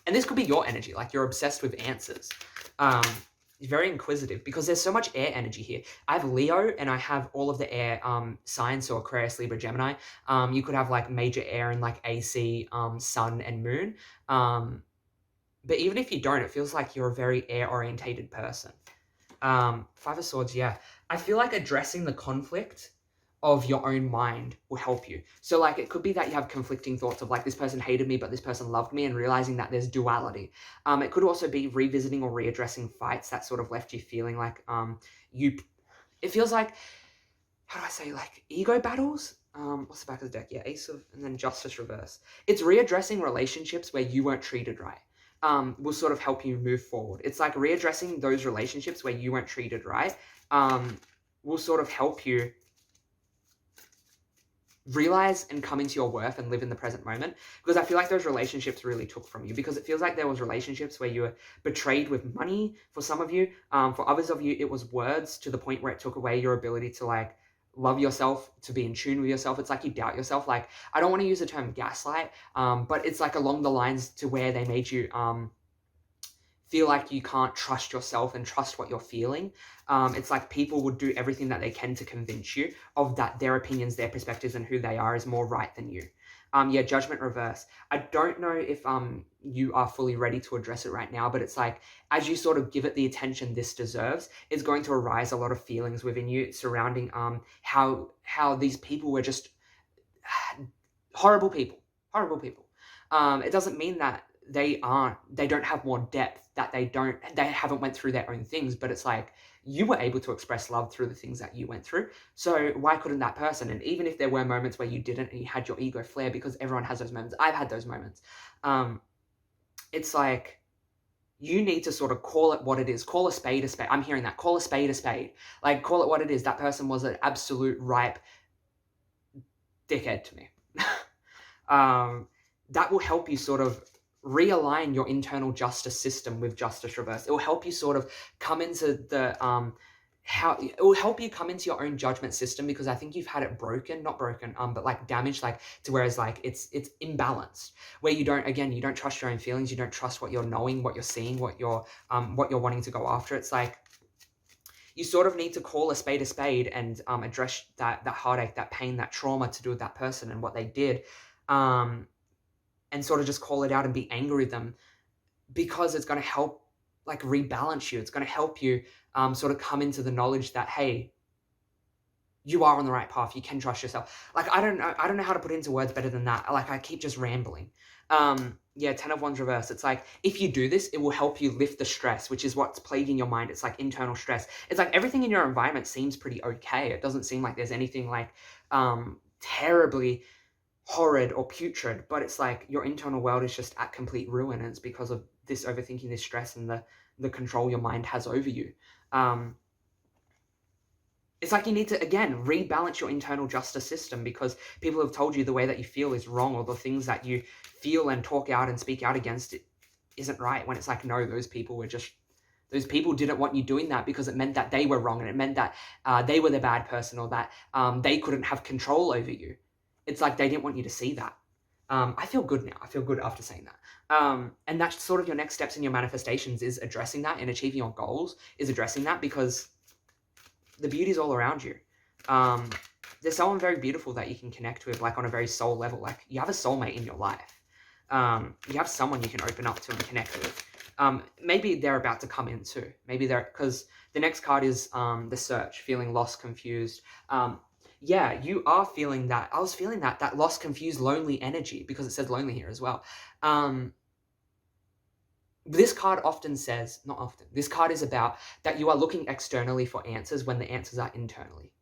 And this could be your energy, like you're obsessed with answers. You're very inquisitive because there's so much air energy here. I have Leo and I have all of the air signs, so Aquarius, Libra, Gemini. You could have like major air and like AC, Sun and Moon. But even if you don't, it feels like you're a very air-orientated person. Five of Swords, yeah. I feel like addressing the conflict of your own mind will help you. So like it could be that you have conflicting thoughts of like this person hated me but this person loved me, and realizing that there's duality. It could also be revisiting or readdressing fights that sort of left you feeling like it feels like how do I say, like, ego battles? What's the back of the deck? Yeah, Ace of, and then Justice reverse. It's readdressing relationships where you weren't treated right. Will sort of help you move forward. It's like readdressing those relationships where you weren't treated right. Will sort of help you realize and come into your worth and live in the present moment, because I feel like those relationships really took from you, because it feels like there was relationships where you were betrayed with money for some of you. For others of you, it was words, to the point where it took away your ability to like love yourself, to be in tune with yourself. It's like you doubt yourself. Like, I don't want to use the term gaslight, but it's like along the lines to where they made you feel like you can't trust yourself and trust what you're feeling. It's like people would do everything that they can to convince you of that their opinions, their perspectives, and who they are is more right than you. Yeah, judgment reverse. I don't know if you are fully ready to address it right now, but it's like, as you sort of give it the attention this deserves, it's going to arise a lot of feelings within you surrounding how these people were just horrible people. Horrible people. It doesn't mean that they don't have more depth, that they haven't went through their own things, but it's like, you were able to express love through the things that you went through. So why couldn't that person? And even if there were moments where you didn't and you had your ego flare, because everyone has those moments. I've had those moments. It's like, you need to sort of call it what it is. Call a spade a spade. I'm hearing that. Call a spade a spade. Like, call it what it is. That person was an absolute ripe dickhead to me. That will help you sort of realign your internal justice system with justice reverse. It will help you sort of come into the it will help you come into your own judgment system, because I think you've had it not broken, but like damaged, like to whereas like it's imbalanced, where you don't trust your own feelings, you don't trust what you're knowing, what you're seeing, what you're wanting to go after. It's like, you sort of need to call a spade and address that heartache, that pain, that trauma to do with that person and what they did. And sort of just call it out and be angry with them, because it's going to help like rebalance you. It's going to help you sort of come into the knowledge that, hey, you are on the right path. You can trust yourself. Like, I don't know how to put it into words better than that. Like, I keep just rambling. Yeah, 10 of Wands reverse. It's like, if you do this, it will help you lift the stress, which is what's plaguing your mind. It's like internal stress. It's like everything in your environment seems pretty okay. It doesn't seem like there's anything like terribly horrid or putrid, but it's like your internal world is just at complete ruin, and it's because of this overthinking, this stress, and the control your mind has over you. It's like you need to, again, rebalance your internal justice system, because people have told you the way that you feel is wrong, or the things that you feel and talk out and speak out against it isn't right, when it's like, no, those people didn't want you doing that because it meant that they were wrong, and it meant that they were the bad person, or that they couldn't have control over you. It's like they didn't want you to see that. I feel good now. I feel good after saying that. And that's sort of your next steps in your manifestations, is addressing that, and achieving your goals is addressing that, because the beauty is all around you. There's someone very beautiful that you can connect with, like on a very soul level. Like, you have a soulmate in your life. You have someone you can open up to and connect with. Maybe they're about to come in too. Maybe because the next card is the search, feeling lost, confused. Yeah, you are feeling that. I was feeling that lost, confused, lonely energy, because it says lonely here as well. This card often says, not often, this card is about that you are looking externally for answers when the answers are internally.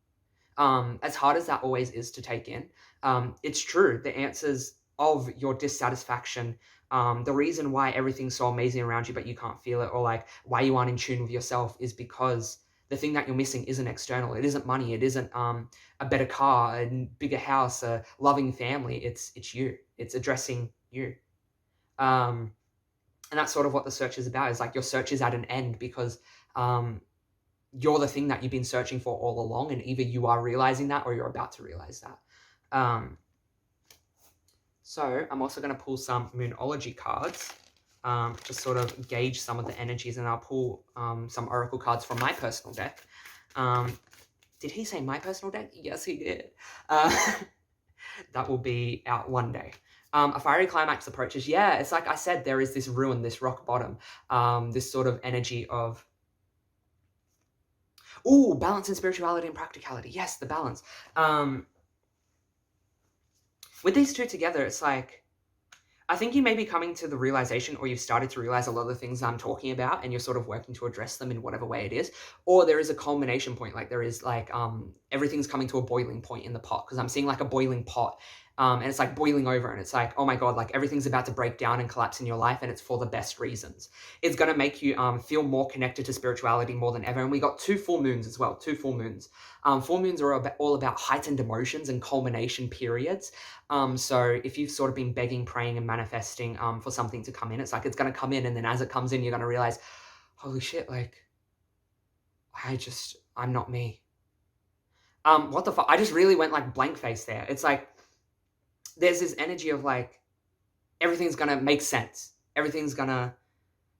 As hard as that always is to take in, it's true. The answers of your dissatisfaction, the reason why everything's so amazing around you but you can't feel it, or like why you aren't in tune with yourself, is because the thing that you're missing isn't external. It isn't money. It isn't a better car, a bigger house, a loving family. It's you. It's addressing you. And that's sort of what the search is about. Is like, your search is at an end, because you're the thing that you've been searching for all along, and either you are realizing that or you're about to realize that. So I'm also going to pull some Moonology cards, to sort of gauge some of the energies, and I'll pull some oracle cards from my personal deck. Did he say my personal deck? Yes, he did. That will be out one day. A fiery climax approaches. Yeah, it's like I said, there is this ruin, this rock bottom, this sort of energy of, ooh, balance in spirituality and practicality. Yes, the balance. With these two together, it's like, I think you may be coming to the realization, or you've started to realize a lot of the things I'm talking about, and you're sort of working to address them in whatever way it is. Or there is a culmination point, like there is like everything's coming to a boiling point in the pot, because I'm seeing like a boiling pot. And it's like boiling over, and it's like, oh my God, like everything's about to break down and collapse in your life, and it's for the best reasons. It's going to make you feel more connected to spirituality more than ever. And we got 2 full moons as well, 2 full moons. Full moons are all about heightened emotions and culmination periods. So if you've sort of been begging, praying, and manifesting for something to come in, it's like it's going to come in, and then as it comes in, you're going to realize, holy shit, like, I'm not me. What the fuck? I just really went like blank face there. It's like, there's this energy of like, everything's going to make sense. Everything's going to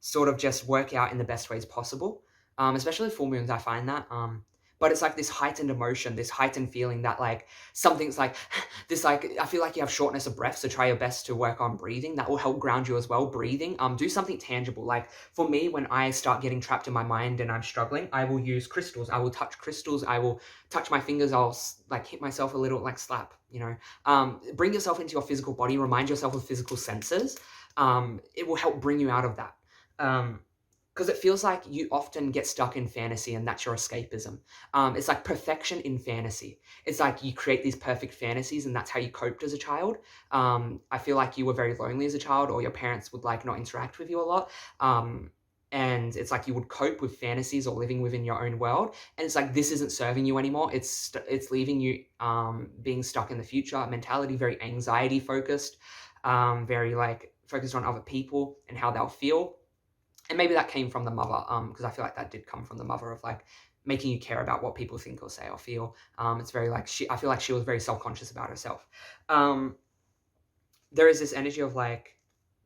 sort of just work out in the best ways possible. Especially full moons, I find that. But it's like this heightened emotion, this heightened feeling that like something's like this, like I feel like you have shortness of breath, so try your best to work on breathing. That will help ground you as well. Breathing. Do something tangible. Like for me, when I start getting trapped in my mind and I'm struggling, I will use crystals. I will touch crystals. I will touch my fingers. I'll like hit myself a little, like slap, you know. Bring yourself into your physical body. Remind yourself of physical senses. It will help bring you out of that. Because it feels like you often get stuck in fantasy, and that's your escapism. It's like perfection in fantasy. It's like you create these perfect fantasies, and that's how you coped as a child. I feel like you were very lonely as a child, or your parents would like not interact with you a lot. And it's like you would cope with fantasies or living within your own world. And it's like, this isn't serving you anymore. It's leaving you being stuck in the future mentality, very anxiety focused, very like focused on other people and how they'll feel. And maybe that came from the mother, because I feel like that did come from the mother, of like making you care about what people think or say or feel. It's very like, I feel like she was very self-conscious about herself. There is this energy of like,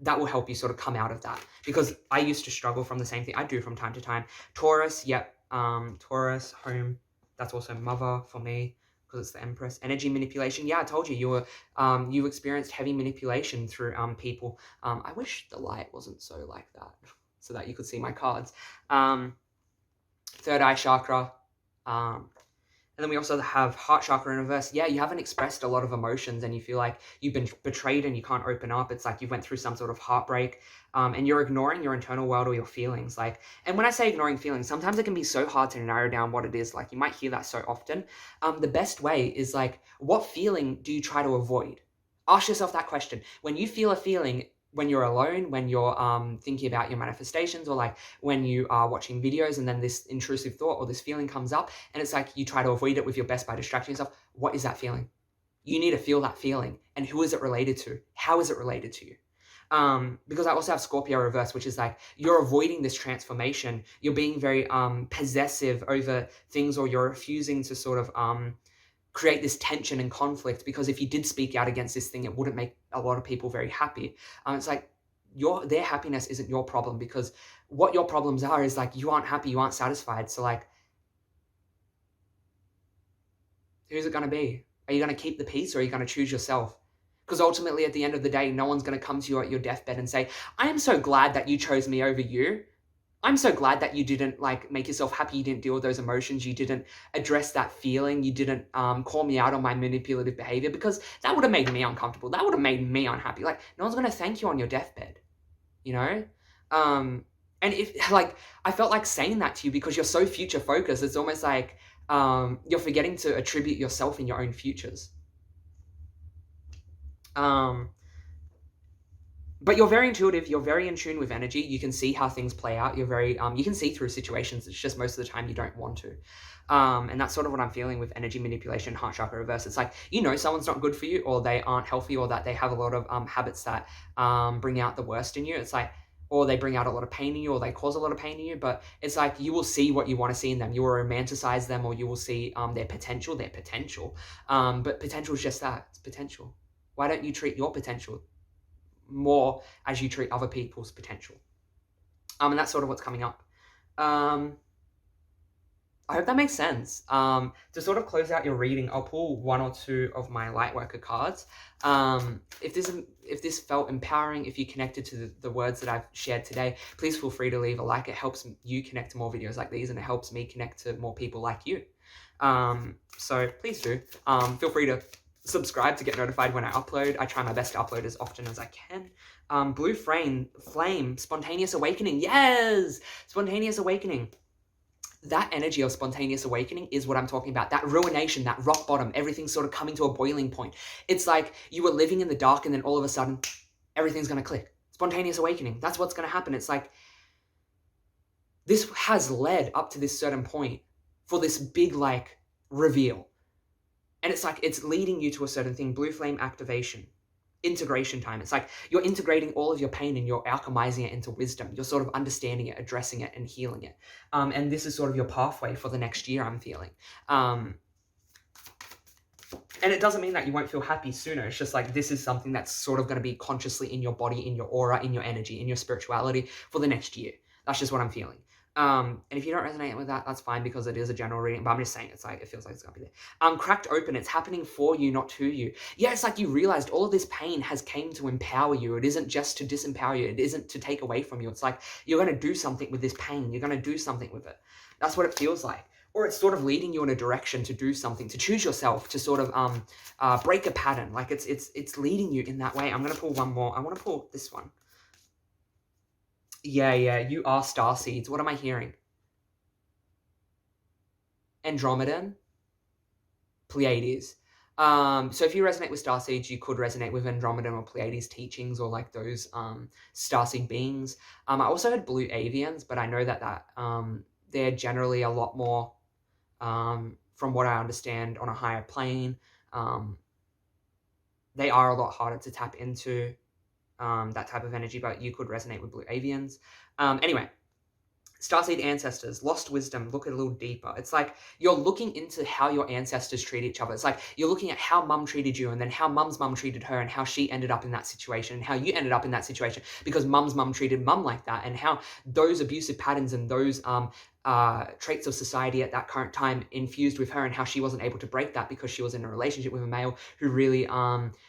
that will help you sort of come out of that, because I used to struggle from the same thing. I do from time to time. Taurus, yep. Taurus, home, that's also mother for me, because it's the Empress. Energy manipulation. Yeah, I told you, you experienced heavy manipulation through people. I wish the light wasn't so like that, so that you could see my cards. Third eye chakra. And then we also have heart chakra in reverse. Yeah, you haven't expressed a lot of emotions, and you feel like you've been betrayed and you can't open up. It's like you went through some sort of heartbreak, and you're ignoring your internal world or your feelings. Like, and when I say ignoring feelings, sometimes it can be so hard to narrow down what it is. Like, you might hear that so often. The best way is like, what feeling do you try to avoid? Ask yourself that question. When you feel a feeling, when you're alone, when you're thinking about your manifestations, or like when you are watching videos and then this intrusive thought or this feeling comes up, and it's like you try to avoid it with your best by distracting yourself. What is that feeling? You need to feel that feeling. And who is it related to? How is it related to you? Because I also have Scorpio reverse, which is like you're avoiding this transformation. You're being very possessive over things, or you're refusing to sort of create this tension and conflict, because if you did speak out against this thing, it wouldn't make a lot of people very happy. It's like their happiness isn't your problem, because what your problems are is like you aren't happy, you aren't satisfied. So like, who's it going to be? Are you going to keep the peace, or are you going to choose yourself? Because ultimately, at the end of the day, no one's going to come to you at your deathbed and say, I am so glad that you chose me over you. I'm so glad that you didn't like make yourself happy. You didn't deal with those emotions. You didn't address that feeling. You didn't call me out on my manipulative behavior, because that would have made me uncomfortable. That would have made me unhappy. Like, no one's going to thank you on your deathbed, you know? And if like, I felt like saying that to you because you're so future focused. It's almost like you're forgetting to attribute yourself in your own futures. But you're very intuitive, you're very in tune with energy, you can see how things play out, you're very, you can see through situations, it's just most of the time you don't want to. And that's sort of what I'm feeling with energy manipulation, heart chakra reverse. It's like, you know, someone's not good for you, or they aren't healthy, or that they have a lot of habits that bring out the worst in you. It's like, or they bring out a lot of pain in you, or they cause a lot of pain in you, but it's like, you will see what you want to see in them. You will romanticize them, or you will see their potential. But potential is just that, it's potential. Why don't you treat your potential more as you treat other people's potential? And that's sort of what's coming up. I hope that makes sense. To sort of close out your reading, I'll pull 1 or 2 of my Lightworker cards. If this felt empowering, if you connected to the words that I've shared today, please feel free to leave a like. It helps you connect to more videos like these, and it helps me connect to more people like you. So please do. Feel free to subscribe to get notified when I upload. I try my best to upload as often as I can. Blue flame, spontaneous awakening. Yes! Spontaneous awakening. That energy of spontaneous awakening is what I'm talking about. That ruination, that rock bottom, everything's sort of coming to a boiling point. It's like you were living in the dark and then all of a sudden, everything's going to click. Spontaneous awakening. That's what's going to happen. It's like this has led up to this certain point for this big, like, reveal. And it's like it's leading you to a certain thing. Blue flame activation. Integration time. It's like you're integrating all of your pain and you're alchemizing it into wisdom. You're sort of understanding it, addressing it, and healing it. And this is sort of your pathway for the next year, I'm feeling. And it doesn't mean that you won't feel happy sooner. It's just like this is something that's sort of going to be consciously in your body, in your aura, in your energy, in your spirituality for the next year. That's just what I'm feeling. And if you don't resonate with that, that's fine because it is a general reading, but I'm just saying it's like, it feels like it's gonna be there. Cracked open, it's happening for you, not to you. Yeah, it's like you realized all of this pain has came to empower you. It isn't just to disempower you. It isn't to take away from you. It's like, you're gonna do something with this pain. You're gonna do something with it. That's what it feels like. Or it's sort of leading you in a direction to do something, to choose yourself, to sort of break a pattern. Like it's leading you in that way. I'm gonna pull one more. I wanna pull this one. Yeah, you are starseeds. What am I hearing? 𝒉𝓇𝒶𝓋𝓄𝒈, Pleiades. So if you resonate with starseeds, you could resonate with 𝒉𝓇𝒶𝓄𝒈 or Pleiades teachings or like those starseed beings. I also had blue avians, but I know that they're generally a lot more, from what I understand, on a higher plane. They are a lot harder to tap into. That type of energy, but you could resonate with blue avians. Anyway, starseed ancestors, lost wisdom, look a little deeper. It's like you're looking into how your ancestors treat each other. It's like you're looking at how mum treated you and then how mum's mum treated her and how she ended up in that situation and how you ended up in that situation because mum's mum treated mum like that and how those abusive patterns and those traits of society at that current time infused with her and how she wasn't able to break that because she was in a relationship with a male who really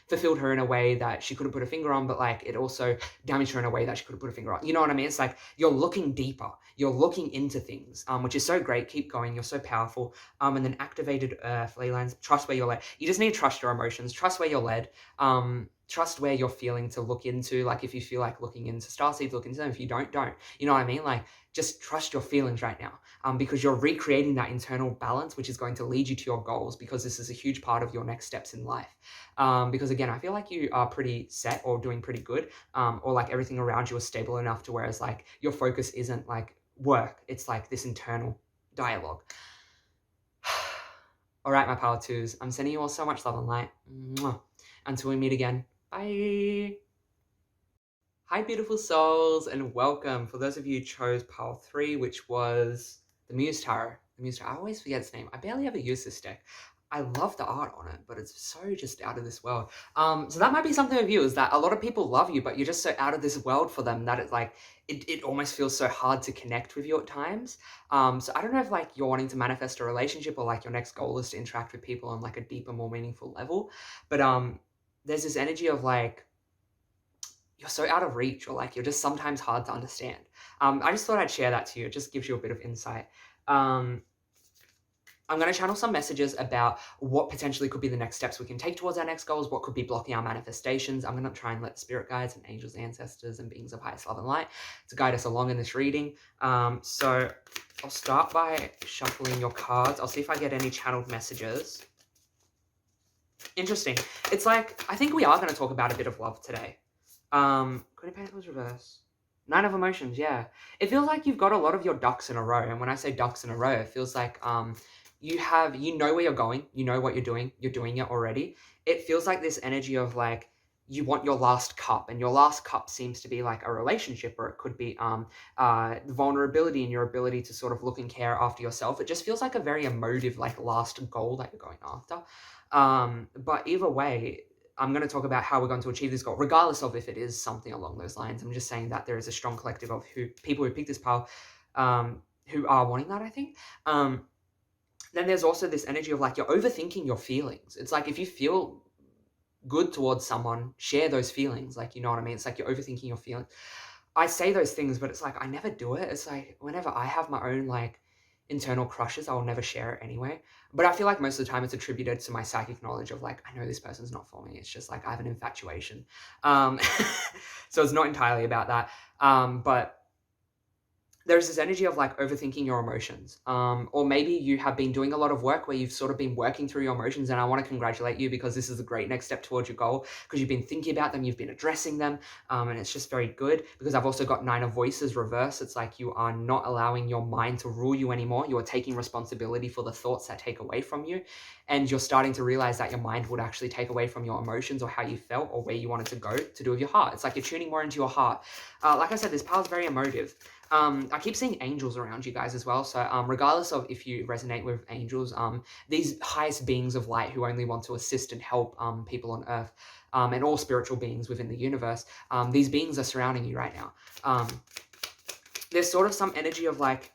fulfilled her in a way that she couldn't put a finger on, but like it also damaged her in a way that she couldn't put a finger on. You know what I mean? It's like you're looking deeper. You're looking into things, which is so great. Keep going. You're so powerful. And then activated earth, ley lines, trust where you're led. You just need to trust your emotions. Trust where you're led. Trust where you're feeling to look into. Like if you feel like looking into starseeds, look into them. If you don't. You know what I mean? Like just trust your feelings right now, because you're recreating that internal balance, which is going to lead you to your goals, because this is a huge part of your next steps in life. Because again, I feel like you are pretty set or doing pretty good, or like everything around you is stable enough to whereas like your focus isn't like work. It's like this internal dialogue. All right, my power twos. I'm sending you all so much love and light. Mwah. Until we meet again. Bye. Hi, beautiful souls, and welcome. For those of you who chose pile 3, which was the Muse Tarot. I always forget its name. I barely ever use this deck. I love the art on it, but it's so just out of this world. So that might be something with you, is that a lot of people love you, but you're just so out of this world for them that it's like, it almost feels so hard to connect with you at times. So I don't know if like you're wanting to manifest a relationship or like your next goal is to interact with people on like a deeper, more meaningful level. But there's this energy of like, you're so out of reach, or like you're just sometimes hard to understand. I just thought I'd share that to you. It just gives you a bit of insight. I'm going to channel some messages about what potentially could be the next steps we can take towards our next goals, what could be blocking our manifestations. I'm going to try and let the spirit guides and angels, ancestors, and beings of highest love and light to guide us along in this reading. So I'll start by shuffling your cards. I'll see if I get any channeled messages. Interesting. It's like, I think we are going to talk about a bit of love today. Queen of Pentacles reverse. Nine of Emotions, yeah. It feels like you've got a lot of your ducks in a row. And when I say ducks in a row, it feels like you know where you're going, you know what you're doing it already. It feels like this energy of like, you want your last cup, and your last cup seems to be like a relationship, or it could be vulnerability and your ability to sort of look and care after yourself. It just feels like a very emotive, like last goal that you're going after. But either way, I'm going to talk about how we're going to achieve this goal, regardless of if it is something along those lines. I'm just saying that there is a strong collective of people who pick this pile, who are wanting that, I think. Then there's also this energy of like, you're overthinking your feelings. It's like, if you feel good towards someone, share those feelings. Like, you know what I mean? It's like you're overthinking your feelings. I say those things, but it's like, I never do it. It's like, whenever I have my own like internal crushes, I'll never share it anyway. But I feel like most of the time it's attributed to my psychic knowledge of like, I know this person's not for me. It's just like I have an infatuation. So it's not entirely about that. But there's this energy of like overthinking your emotions. Or maybe you have been doing a lot of work where you've sort of been working through your emotions, and I want to congratulate you because this is a great next step towards your goal, because you've been thinking about them, you've been addressing them, and it's just very good. Because I've also got 9 of Voices reverse. It's like you are not allowing your mind to rule you anymore. You are taking responsibility for the thoughts that take away from you, and you're starting to realize that your mind would actually take away from your emotions or how you felt or where you wanted to go to do with your heart. It's like you're tuning more into your heart. Like I said, this path is very emotive. I keep seeing angels around you guys as well. So regardless of if you resonate with angels, these highest beings of light who only want to assist and help people on earth, and all spiritual beings within the universe, these beings are surrounding you right now. There's sort of some energy of like,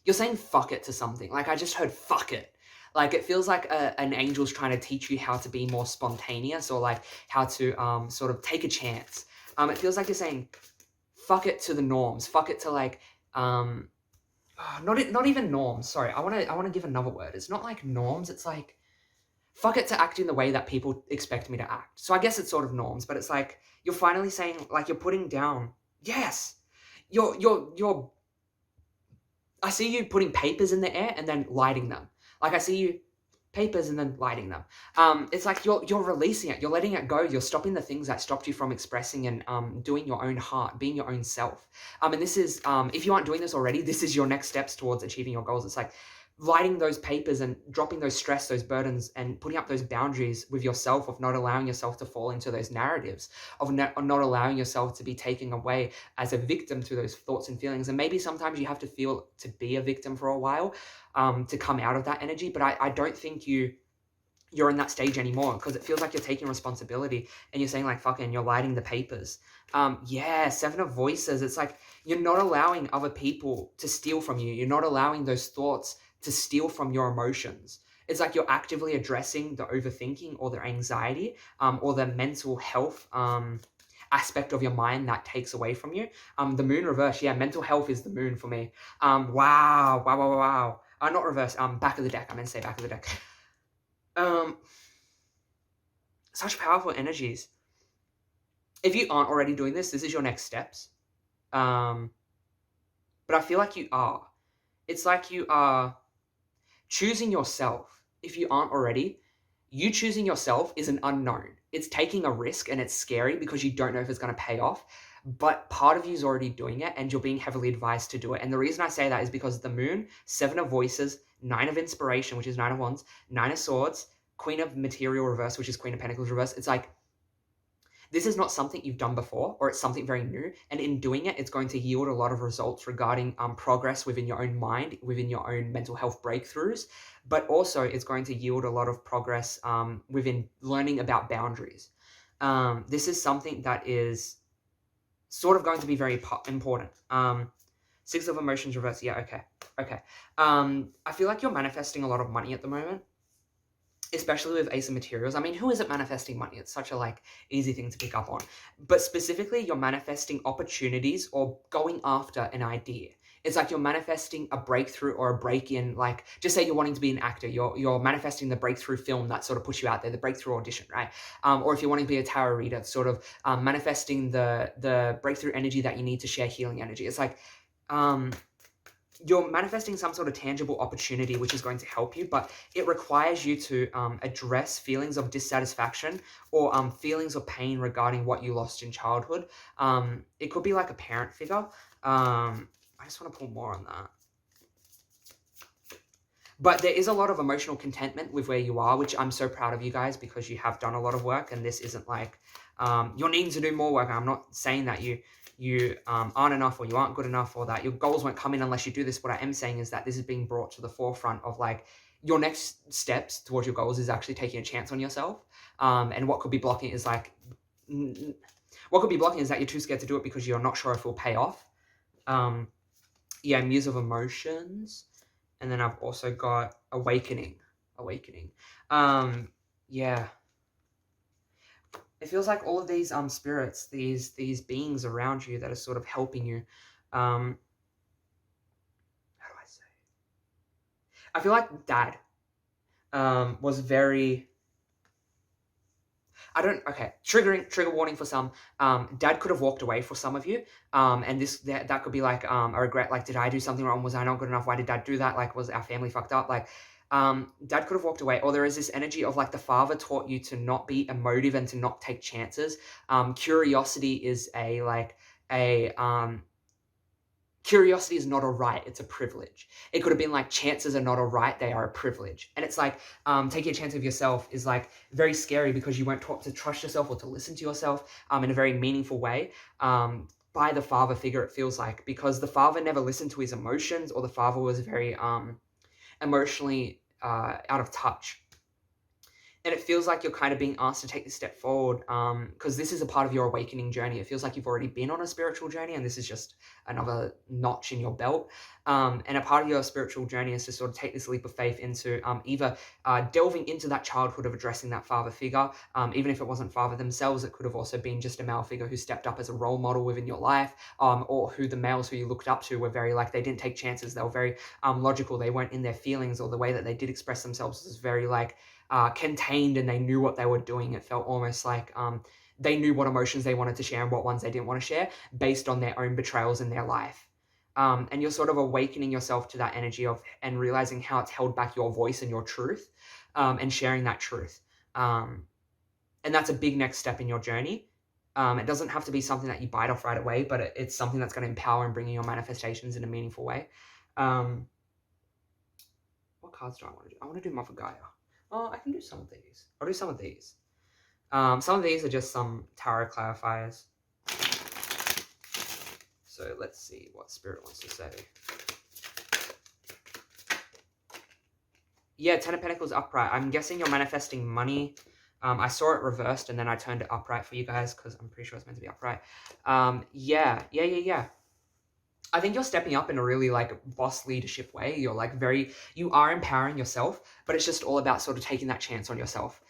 you're saying fuck it to something. Like I just heard fuck it. Like it feels like an angel's trying to teach you how to be more spontaneous, or like how to sort of take a chance. It feels like you're saying fuck it to the norms. Fuck it to like, not even norms. Sorry, I want to give another word. It's not like norms. It's like, fuck it to acting the way that people expect me to act. So I guess it's sort of norms, but it's like you're finally saying, like, you're putting down. Yes, you're. I see you putting papers in the air and then lighting them. Like I see you papers and then lighting them. It's like you're releasing it, you're letting it go, you're stopping the things that stopped you from expressing and doing your own heart, being your own self. And this is, if you aren't doing this already, this is your next steps towards achieving your goals. It's like lighting those papers and dropping those stress, those burdens, and putting up those boundaries with yourself of not allowing yourself to fall into those narratives, of not allowing yourself to be taken away as a victim to those thoughts and feelings. And maybe sometimes you have to feel to be a victim for a while, to come out of that energy. But I don't think you're in that stage anymore, because it feels like you're taking responsibility and you're saying like, fucking, you're lighting the papers. Yeah, 7 of Voices. It's like you're not allowing other people to steal from you. You're not allowing those thoughts to steal from your emotions. It's like you're actively addressing the overthinking or the anxiety, or the mental health aspect of your mind that takes away from you. The moon reverse, yeah, mental health is the moon for me. Wow. Not reverse, back of the deck. I meant to say back of the deck. Such powerful energies. If you aren't already doing this, this is your next steps. But I feel like you are. It's like you are choosing yourself. If you aren't already, you choosing yourself is an unknown. It's taking a risk and it's scary because you don't know if it's going to pay off. But part of you is already doing it and you're being heavily advised to do it. And the reason I say that is because the moon, 7 of Voices, 9 of Inspiration, which is 9 of Wands, 9 of Swords, Queen of Material reverse, which is Queen of Pentacles reverse. It's like, this is not something you've done before, or it's something very new. And in doing it, it's going to yield a lot of results regarding progress within your own mind, within your own mental health breakthroughs. But also it's going to yield a lot of progress within learning about boundaries. This is something that is sort of going to be very important. 6 of Emotions reverse. Yeah, okay. I feel like you're manifesting a lot of money at the moment, especially with Ace of Materials. I mean, who isn't manifesting money? It's such a like easy thing to pick up on. But specifically, you're manifesting opportunities or going after an idea. It's like you're manifesting a breakthrough or a break-in. Like, just say you're wanting to be an actor. You're manifesting the breakthrough film that sort of puts you out there, the breakthrough audition, right? Or if you're wanting to be a tarot reader, sort of manifesting the breakthrough energy that you need to share healing energy. It's like, you're manifesting some sort of tangible opportunity which is going to help you, but it requires you to address feelings of dissatisfaction or feelings of pain regarding what you lost in childhood. It could be like a parent figure. I just want to pull more on that. But there is a lot of emotional contentment with where you are, which I'm so proud of you guys, because you have done a lot of work, and this isn't like you're needing to do more work. I'm not saying that you aren't enough, or you aren't good enough, or that your goals won't come in unless you do this. What I am saying is that this is being brought to the forefront of like your next steps towards your goals is actually taking a chance on yourself. And what could be blocking is like, what could be blocking is that you're too scared to do it because you're not sure if it'll pay off. Yeah, Muse of Emotions. And then I've also got Awakening. Yeah. It feels like all of these spirits, these beings around you that are sort of helping you. How do I say? I feel like dad was very... trigger warning for some. Dad could have walked away for some of you. And that could be like a regret, like, did I do something wrong? Was I not good enough? Why did dad do that? Like, was our family fucked up? Like, dad could have walked away. Or there is this energy of like the father taught you to not be emotive and to not take chances. Curiosity is curiosity is not a right, it's a privilege. It could have been like, chances are not a right, they are a privilege. And it's like, taking a chance of yourself is like very scary because you weren't taught to trust yourself or to listen to yourself in a very meaningful way by the father figure, it feels like, because the father never listened to his emotions, or the father was very emotionally out of touch. And it feels like you're kind of being asked to take this step forward because this is a part of your awakening journey. It feels like you've already been on a spiritual journey, and this is just another notch in your belt. And a part of your spiritual journey is to sort of take this leap of faith into either delving into that childhood of addressing that father figure. Even if it wasn't father themselves, it could have also been just a male figure who stepped up as a role model within your life, or who the males who you looked up to were very like, they didn't take chances. They were very logical. They weren't in their feelings, or the way that they did express themselves was very like contained, and they knew what they were doing. It felt almost like they knew what emotions they wanted to share and what ones they didn't want to share based on their own betrayals in their life. And you're sort of awakening yourself to that energy of, and realizing how it's held back your voice and your truth, and sharing that truth. And that's a big next step in your journey. It doesn't have to be something that you bite off right away, but it's something that's going to empower and bring in your manifestations in a meaningful way. What cards do I want to do? I want to do Mother Gaia. Oh, I can do some of these. I'll do some of these. Some of these are just some tarot clarifiers. So let's see what Spirit wants to say. Yeah, Ten of Pentacles upright. I'm guessing you're manifesting money. I saw it reversed and then I turned it upright for you guys because I'm pretty sure it's meant to be upright. Yeah. I think you're stepping up in a really like boss leadership way. You're like you are empowering yourself, but it's just all about sort of taking that chance on yourself.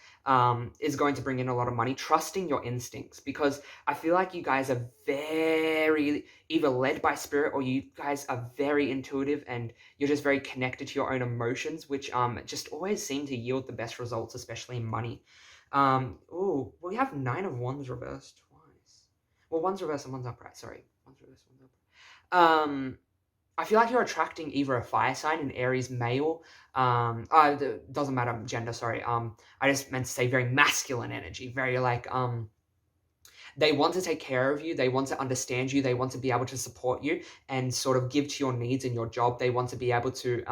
Is going to bring in a lot of money, trusting your instincts, because I feel like you guys are very either led by spirit, or you guys are very intuitive and you're just very connected to your own emotions, which just always seem to yield the best results, especially in money. Oh, we have 9 of Wands reversed twice. Well, one's reversed and one's upright. Sorry, one's reversed, one's upright. I feel like you're attracting either a fire sign, an Aries male. It doesn't matter gender, sorry. I just meant to say very masculine energy, very like, they want to take care of you. They want to understand you. They want to be able to support you and sort of give to your needs in your job. They want to be able to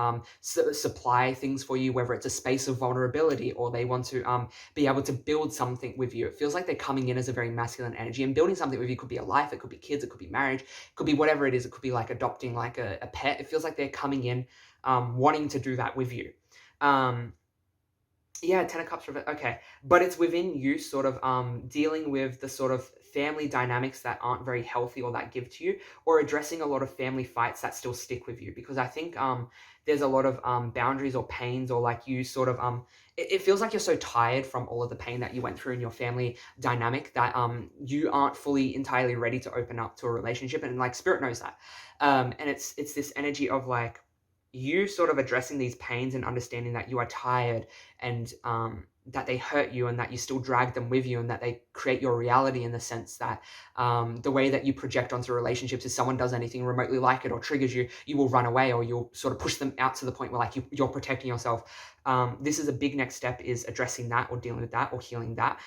supply things for you, whether it's a space of vulnerability, or they want to be able to build something with you. It feels like they're coming in as a very masculine energy, and building something with you could be a life. It could be kids. It could be marriage. It could be whatever it is. It could be like adopting like a pet. It feels like they're coming in wanting to do that with you. Yeah, Ten of Cups reverse. Okay, but it's within you sort of dealing with the sort of family dynamics that aren't very healthy or that give to you, or addressing a lot of family fights that still stick with you. Because I think there's a lot of boundaries or pains, or like you sort of it feels like you're so tired from all of the pain that you went through in your family dynamic that you aren't fully entirely ready to open up to a relationship, and like Spirit knows that. And it's this energy of like you sort of addressing these pains and understanding that you are tired, and that they hurt you, and that you still drag them with you, and that they create your reality, in the sense that the way that you project onto relationships is, someone does anything remotely like it or triggers you, you will run away, or you'll sort of push them out to the point where like you're protecting yourself. This is a big next step, is addressing that, or dealing with that, or healing that,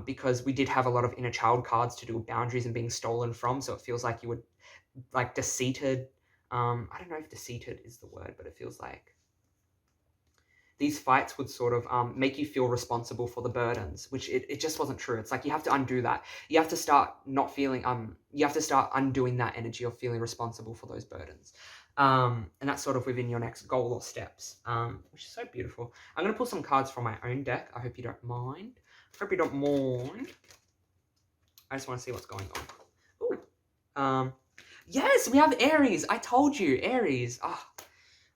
because we did have a lot of inner child cards to do with boundaries and being stolen from. So it feels like you would like deceited. I don't know if deceited is the word, but it feels like these fights would sort of make you feel responsible for the burdens, which it just wasn't true. It's like you have to undo that. You have to start not feeling, you have to start undoing that energy of feeling responsible for those burdens. And that's sort of within your next goal or steps, which is so beautiful. I'm going to pull some cards from my own deck. I hope you don't mind. Hope you don't mind. I just want to see what's going on. Ooh. Yes, we have Aries. I told you, Aries. I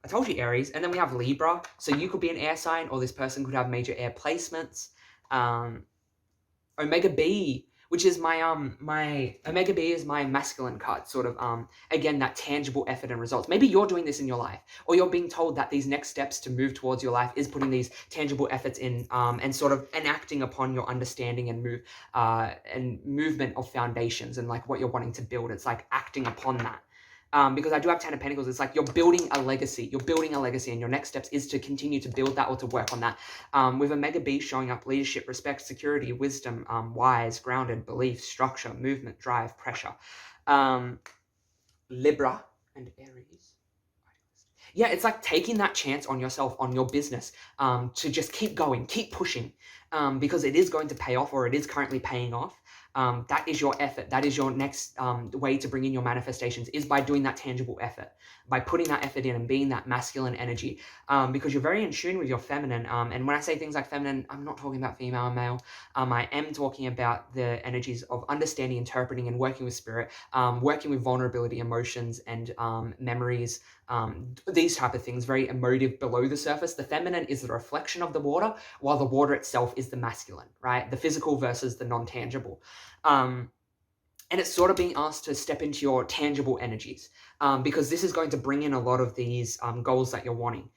told you Aries. And then we have Libra. So you could be an air sign, or this person could have major air placements. Omega B, which is my Omega B is my masculine card, sort of again, that tangible effort and results. Maybe you're doing this in your life, or you're being told that these next steps to move towards your life is putting these tangible efforts in, and sort of enacting upon your understanding and movement of foundations and like what you're wanting to build. It's like acting upon that. Because I do have 10 of Pentacles, it's like you're building a legacy. You're building a legacy, and your next steps is to continue to build that or to work on that. With Omega B showing up leadership, respect, security, wisdom, wise, grounded, belief, structure, movement, drive, pressure. Libra and Aries. Yeah, it's like taking that chance on yourself, on your business, to just keep going, keep pushing, because it is going to pay off, or it is currently paying off. That is your effort. That is your next way to bring in your manifestations, is by doing that tangible effort, by putting that effort in and being that masculine energy, because you're very in tune with your feminine. And when I say things like feminine, I'm not talking about female and male. I am talking about the energies of understanding, interpreting, and working with spirit, working with vulnerability, emotions, and memories, these type of things, very emotive below the surface. The feminine is the reflection of the water, while the water itself is the masculine, right? The physical versus the non-tangible. And it's sort of being asked to step into your tangible energies, because this is going to bring in a lot of these goals that you're wanting.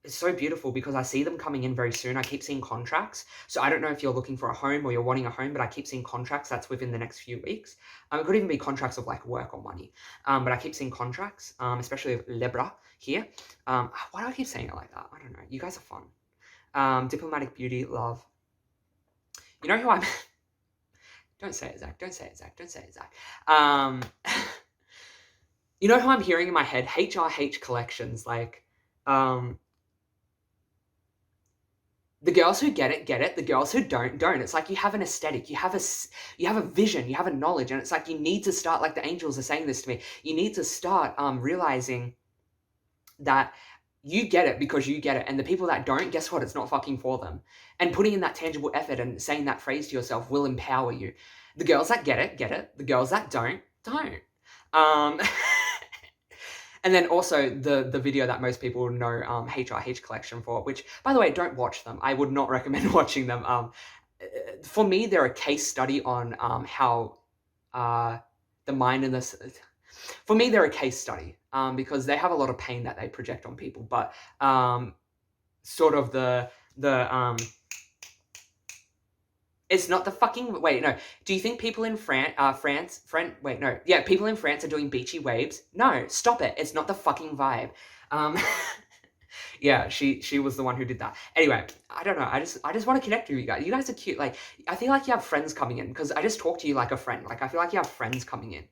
It's so beautiful because I see them coming in very soon. I keep seeing contracts. So I don't know if you're looking for a home or you're wanting a home, but I keep seeing contracts that's within the next few weeks. It could even be contracts of like work or money. But I keep seeing contracts, especially with Libra here. Why do I keep saying it like that? I don't know. You guys are fun. Diplomatic beauty, love. You know who I'm... Don't say it, Zach. Don't say it, Zach. Don't say it, Zach. You know who I'm hearing in my head? HRH collections. Like, the girls who get it. The girls who don't. It's like you have an aesthetic, you have a vision, you have a knowledge, and it's like you need to start, like the angels are saying this to me, you need to start realizing that you get it because you get it, and the people that don't, guess what? It's not fucking for them. And putting in that tangible effort and saying that phrase to yourself will empower you. The girls that get it. The girls that don't. And then also the video that most people know HRH collection for, which, by the way, don't watch them. I would not recommend watching them. For me, they're a case study on how the mind and this... For me, they're a case study because they have a lot of pain that they project on people. But sort of the it's not the fucking... Wait, no. Do you think people in people in France are doing beachy waves? No, stop it. It's not the fucking vibe. Yeah, she was the one who did that. Anyway, I don't know. I just want to connect with you guys. You guys are cute. Like, I feel like you have friends coming in because I just talk to you like a friend. Like, I feel like you have friends coming in.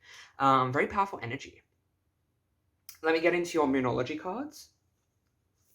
Very powerful energy. Let me get into your Moonology cards.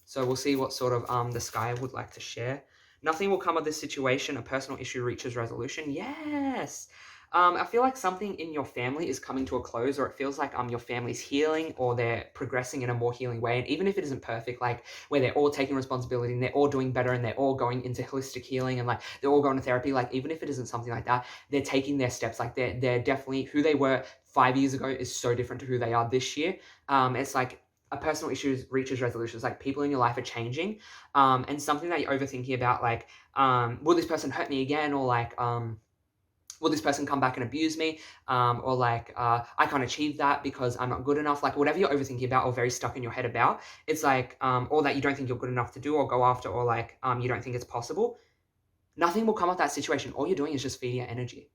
So we'll see what sort of the sky would like to share. Nothing will come of this situation. A personal issue reaches resolution. Yes. I feel like something in your family is coming to a close, or it feels like your family's healing, or they're progressing in a more healing way. And even if it isn't perfect, like where they're all taking responsibility and they're all doing better and they're all going into holistic healing and like they're all going to therapy, like even if it isn't something like that, they're taking their steps. Like they're definitely... Who they were 5 years ago is so different to who they are this year. It's like a personal issue reaches resolutions. Like people in your life are changing, and something that you're overthinking about, like will this person hurt me again, or like will this person come back and abuse me, or like I can't achieve that because I'm not good enough. Like whatever you're overthinking about or very stuck in your head about, it's like or that you don't think you're good enough to do or go after, or like you don't think it's possible. Nothing will come of that situation. All you're doing is just feeding it energy.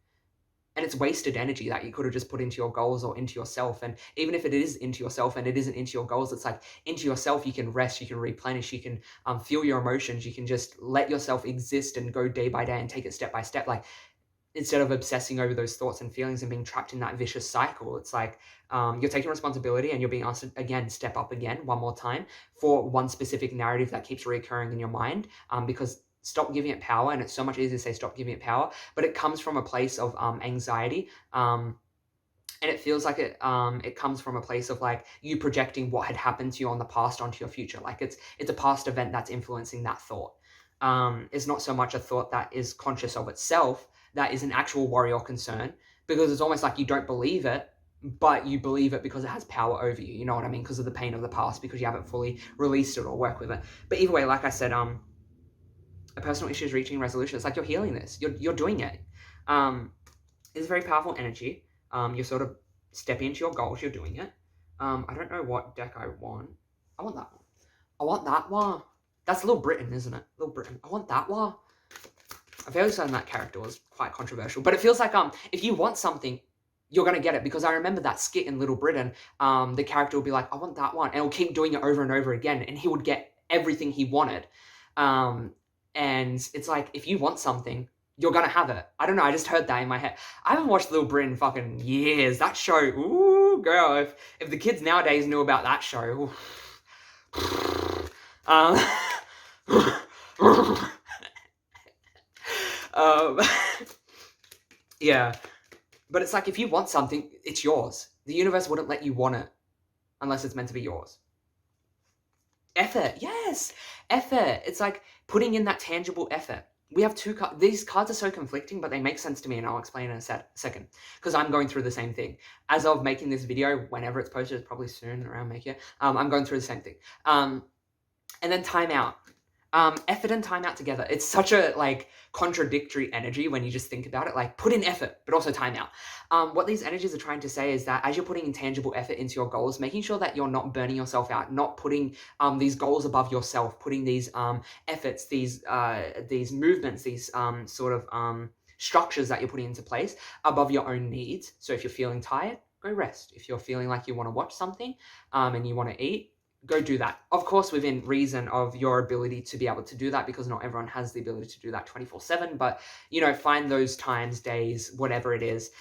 And it's wasted energy that you could have just put into your goals or into yourself. And even if it is into yourself and it isn't into your goals, it's like into yourself, you can rest, you can replenish, you can feel your emotions, you can just let yourself exist and go day by day and take it step by step. Like instead of obsessing over those thoughts and feelings and being trapped in that vicious cycle, it's like you're taking responsibility and you're being asked to, again, step up again one more time for one specific narrative that keeps reoccurring in your mind, because stop giving it power. And it's so much easier to say stop giving it power, but it comes from a place of anxiety, and it feels like it comes from a place of like you projecting what had happened to you on the past onto your future. Like it's a past event that's influencing that thought. It's not so much a thought that is conscious of itself, that is an actual worry or concern, because it's almost like you don't believe it, but you believe it because it has power over you. You know what I mean? Because of the pain of the past, because you haven't fully released it or worked with it. But either way, like I said, a personal issue is reaching resolution. It's like you're healing this. You're doing it. It's a very powerful energy. You're sort of stepping into your goals. You're doing it. I don't know what deck I want. I want that one. I want that one. That's Little Britain, isn't it? Little Britain. I want that one. I feel like that character was quite controversial, but it feels like if you want something, you're gonna get it, because I remember that skit in Little Britain. The character would be like, I want that one, and he'll keep doing it over and over again, and he would get everything he wanted. And it's like, if you want something, you're gonna have it. I don't know, I just heard that in my head. I haven't watched Little Britain in fucking years. That show, ooh, girl, if the kids nowadays knew about that show, yeah. But it's like, if you want something, it's yours. The universe wouldn't let you want it unless it's meant to be yours. Effort, yes, effort. It's like putting in that tangible effort. We have two cards. These cards are so conflicting, but they make sense to me, and I'll explain in a second, because I'm going through the same thing. As of making this video, whenever it's posted, it's probably soon, around Make Year, I'm going through the same thing. And then timeout. Effort and timeout together. It's such a, like, contradictory energy when you just think about it. Like, put in effort, but also timeout. What these energies are trying to say is that as you're putting intangible effort into your goals, making sure that you're not burning yourself out, not putting these goals above yourself, putting these efforts, these movements, these sort of structures that you're putting into place above your own needs. So if you're feeling tired, go rest. If you're feeling like you want to watch something and you want to eat, go do that. Of course, within reason of your ability to be able to do that, because not everyone has the ability to do that 24/7, but, you know, find those times, days, whatever it is.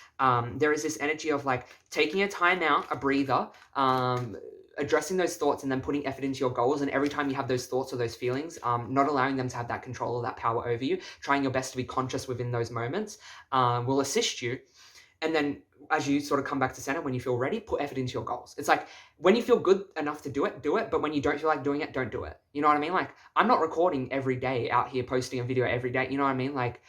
There is this energy of, like, taking a time out, a breather, addressing those thoughts, and then putting effort into your goals. And every time you have those thoughts or those feelings, not allowing them to have that control or that power over you, trying your best to be conscious within those moments, will assist you. And then as you sort of come back to center, when you feel ready, put effort into your goals. It's like, when you feel good enough to do it, do it. But when you don't feel like doing it, don't do it. You know what I mean? Like, I'm not recording every day out here, posting a video every day. You know what I mean? Like,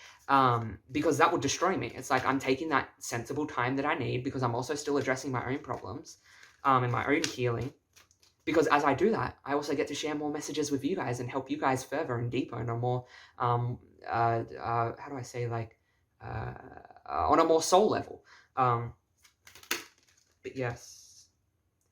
because that would destroy me. It's like, I'm taking that sensible time that I need, because I'm also still addressing my own problems and my own healing. Because as I do that, I also get to share more messages with you guys and help you guys further and deeper and a more, how do I say, like, on a more soul level. But yes,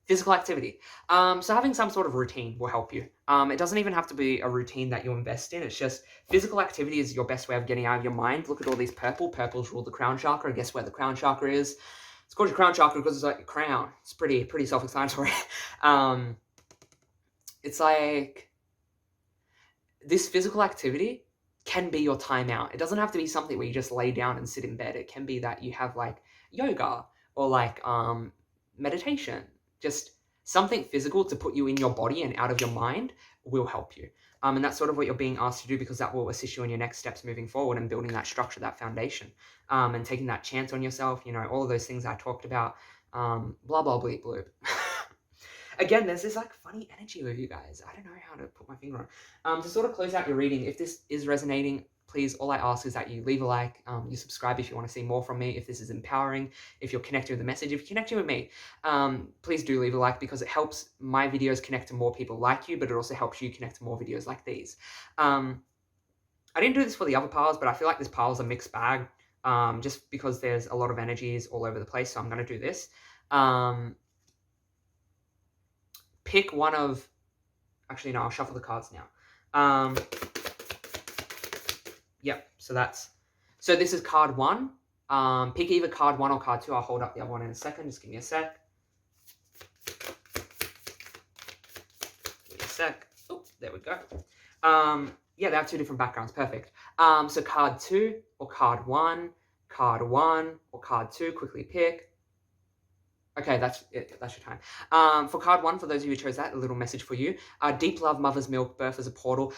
physical activity. So having some sort of routine will help you. It doesn't even have to be a routine that you invest in. It's just physical activity is your best way of getting out of your mind. Look at all these purple. Purples rule the crown chakra. Guess where the crown chakra is? It's called your crown chakra because it's like a crown. It's pretty self-explanatory. It's like, this physical activity can be your time out. It doesn't have to be something where you just lay down and sit in bed. It can be that you have, like, yoga or, like, meditation. Just something physical to put you in your body and out of your mind will help you. And that's sort of what you're being asked to do, because that will assist you in your next steps moving forward and building that structure, that foundation, and taking that chance on yourself, you know, all of those things I talked about, blah, blah, bleep, bloop. Again, there's this, like, funny energy with you guys. I don't know how to put my finger on. To sort of close out your reading, if this is resonating, please, all I ask is that you leave a like, you subscribe if you want to see more from me, if this is empowering, if you're connecting with the message, if you're connecting with me, please do leave a like, because it helps my videos connect to more people like you, but it also helps you connect to more videos like these. I didn't do this for the other piles, but I feel like this pile is a mixed bag, just because there's a lot of energies all over the place, so I'm going to do this. Pick one of, actually no, I'll shuffle the cards now. Yep, so this is card 1. Pick either card 1 or card 2. I'll hold up the other one in a second, just give me a sec. Give me a sec. Oh, there we go. Yeah, they have 2 different backgrounds, perfect. So card 2 or card 1 or card 2, quickly pick. Okay, that's it. That's your time. For card 1, for those of you who chose that, a little message for you. Deep love, mother's milk, birth as a portal.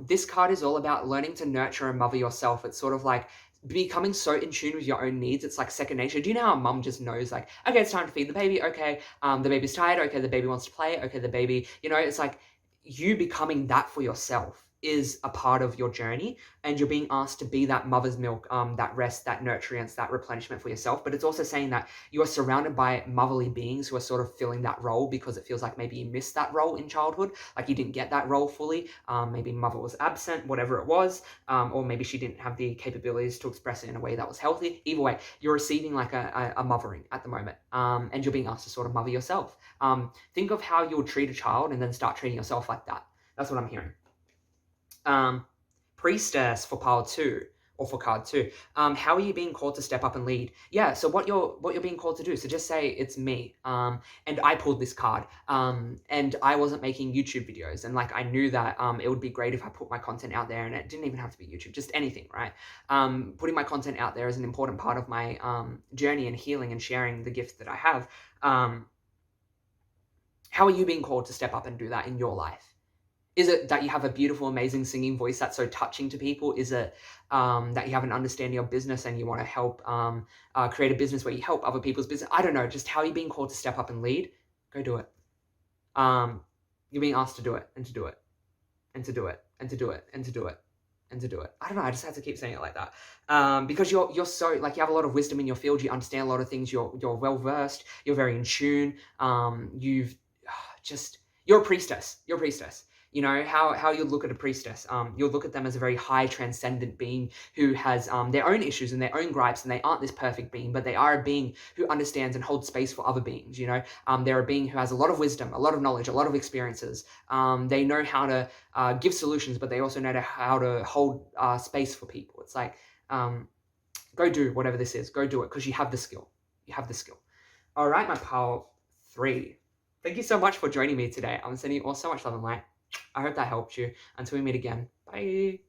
This card is all about learning to nurture and mother yourself. It's sort of like becoming so in tune with your own needs. It's like second nature. Do you know how a mum just knows, like, okay, it's time to feed the baby. Okay, the baby's tired. Okay, the baby wants to play. Okay, the baby, you know, it's like you becoming that for yourself. is a part of your journey, and you're being asked to be that mother's milk, that rest, that nutrients, that replenishment for yourself. But it's also saying that you are surrounded by motherly beings who are sort of filling that role, because it feels like maybe you missed that role in childhood, like you didn't get that role fully. Maybe mother was absent, whatever it was, or maybe she didn't have the capabilities to express it in a way that was healthy. Either way, you're receiving like a mothering at the moment, and you're being asked to sort of mother yourself. Think of how you would treat a child and then start treating yourself like that. That's what I'm hearing. Priestess for pile 2, or for card 2. How are you being called to step up and lead? Yeah, so what you're being called to do. So just say it's me, and I pulled this card, and I wasn't making YouTube videos, and like I knew that it would be great if I put my content out there, and it didn't even have to be YouTube, just anything, right? Putting my content out there is an important part of my journey and healing and sharing the gift that I have. How are you being called to step up and do that in your life? Is it that you have a beautiful, amazing singing voice that's so touching to people? Is it that you have an understanding of business and you want to help create a business where you help other people's business? I don't know. Just how you're being called to step up and lead. Go do it. You're being asked to do it, and to do it, and to do it, and to do it, and to do it, and to do it. I don't know. I just have to keep saying it like that, because you're so, like, you have a lot of wisdom in your field. You understand a lot of things. You're well versed. You're very in tune. You're a priestess. You're a priestess. You know, how you look at a priestess. You'll look at them as a very high transcendent being who has their own issues and their own gripes, and they aren't this perfect being, but they are a being who understands and holds space for other beings, you know. They're a being who has a lot of wisdom, a lot of knowledge, a lot of experiences. They know how to give solutions, but they also know how to hold space for people. It's like, go do whatever this is. Go do it, because you have the skill. You have the skill. All right, my pal 3. Thank you so much for joining me today. I'm sending you all so much love and light. I hope that helped you. Until we meet again. Bye.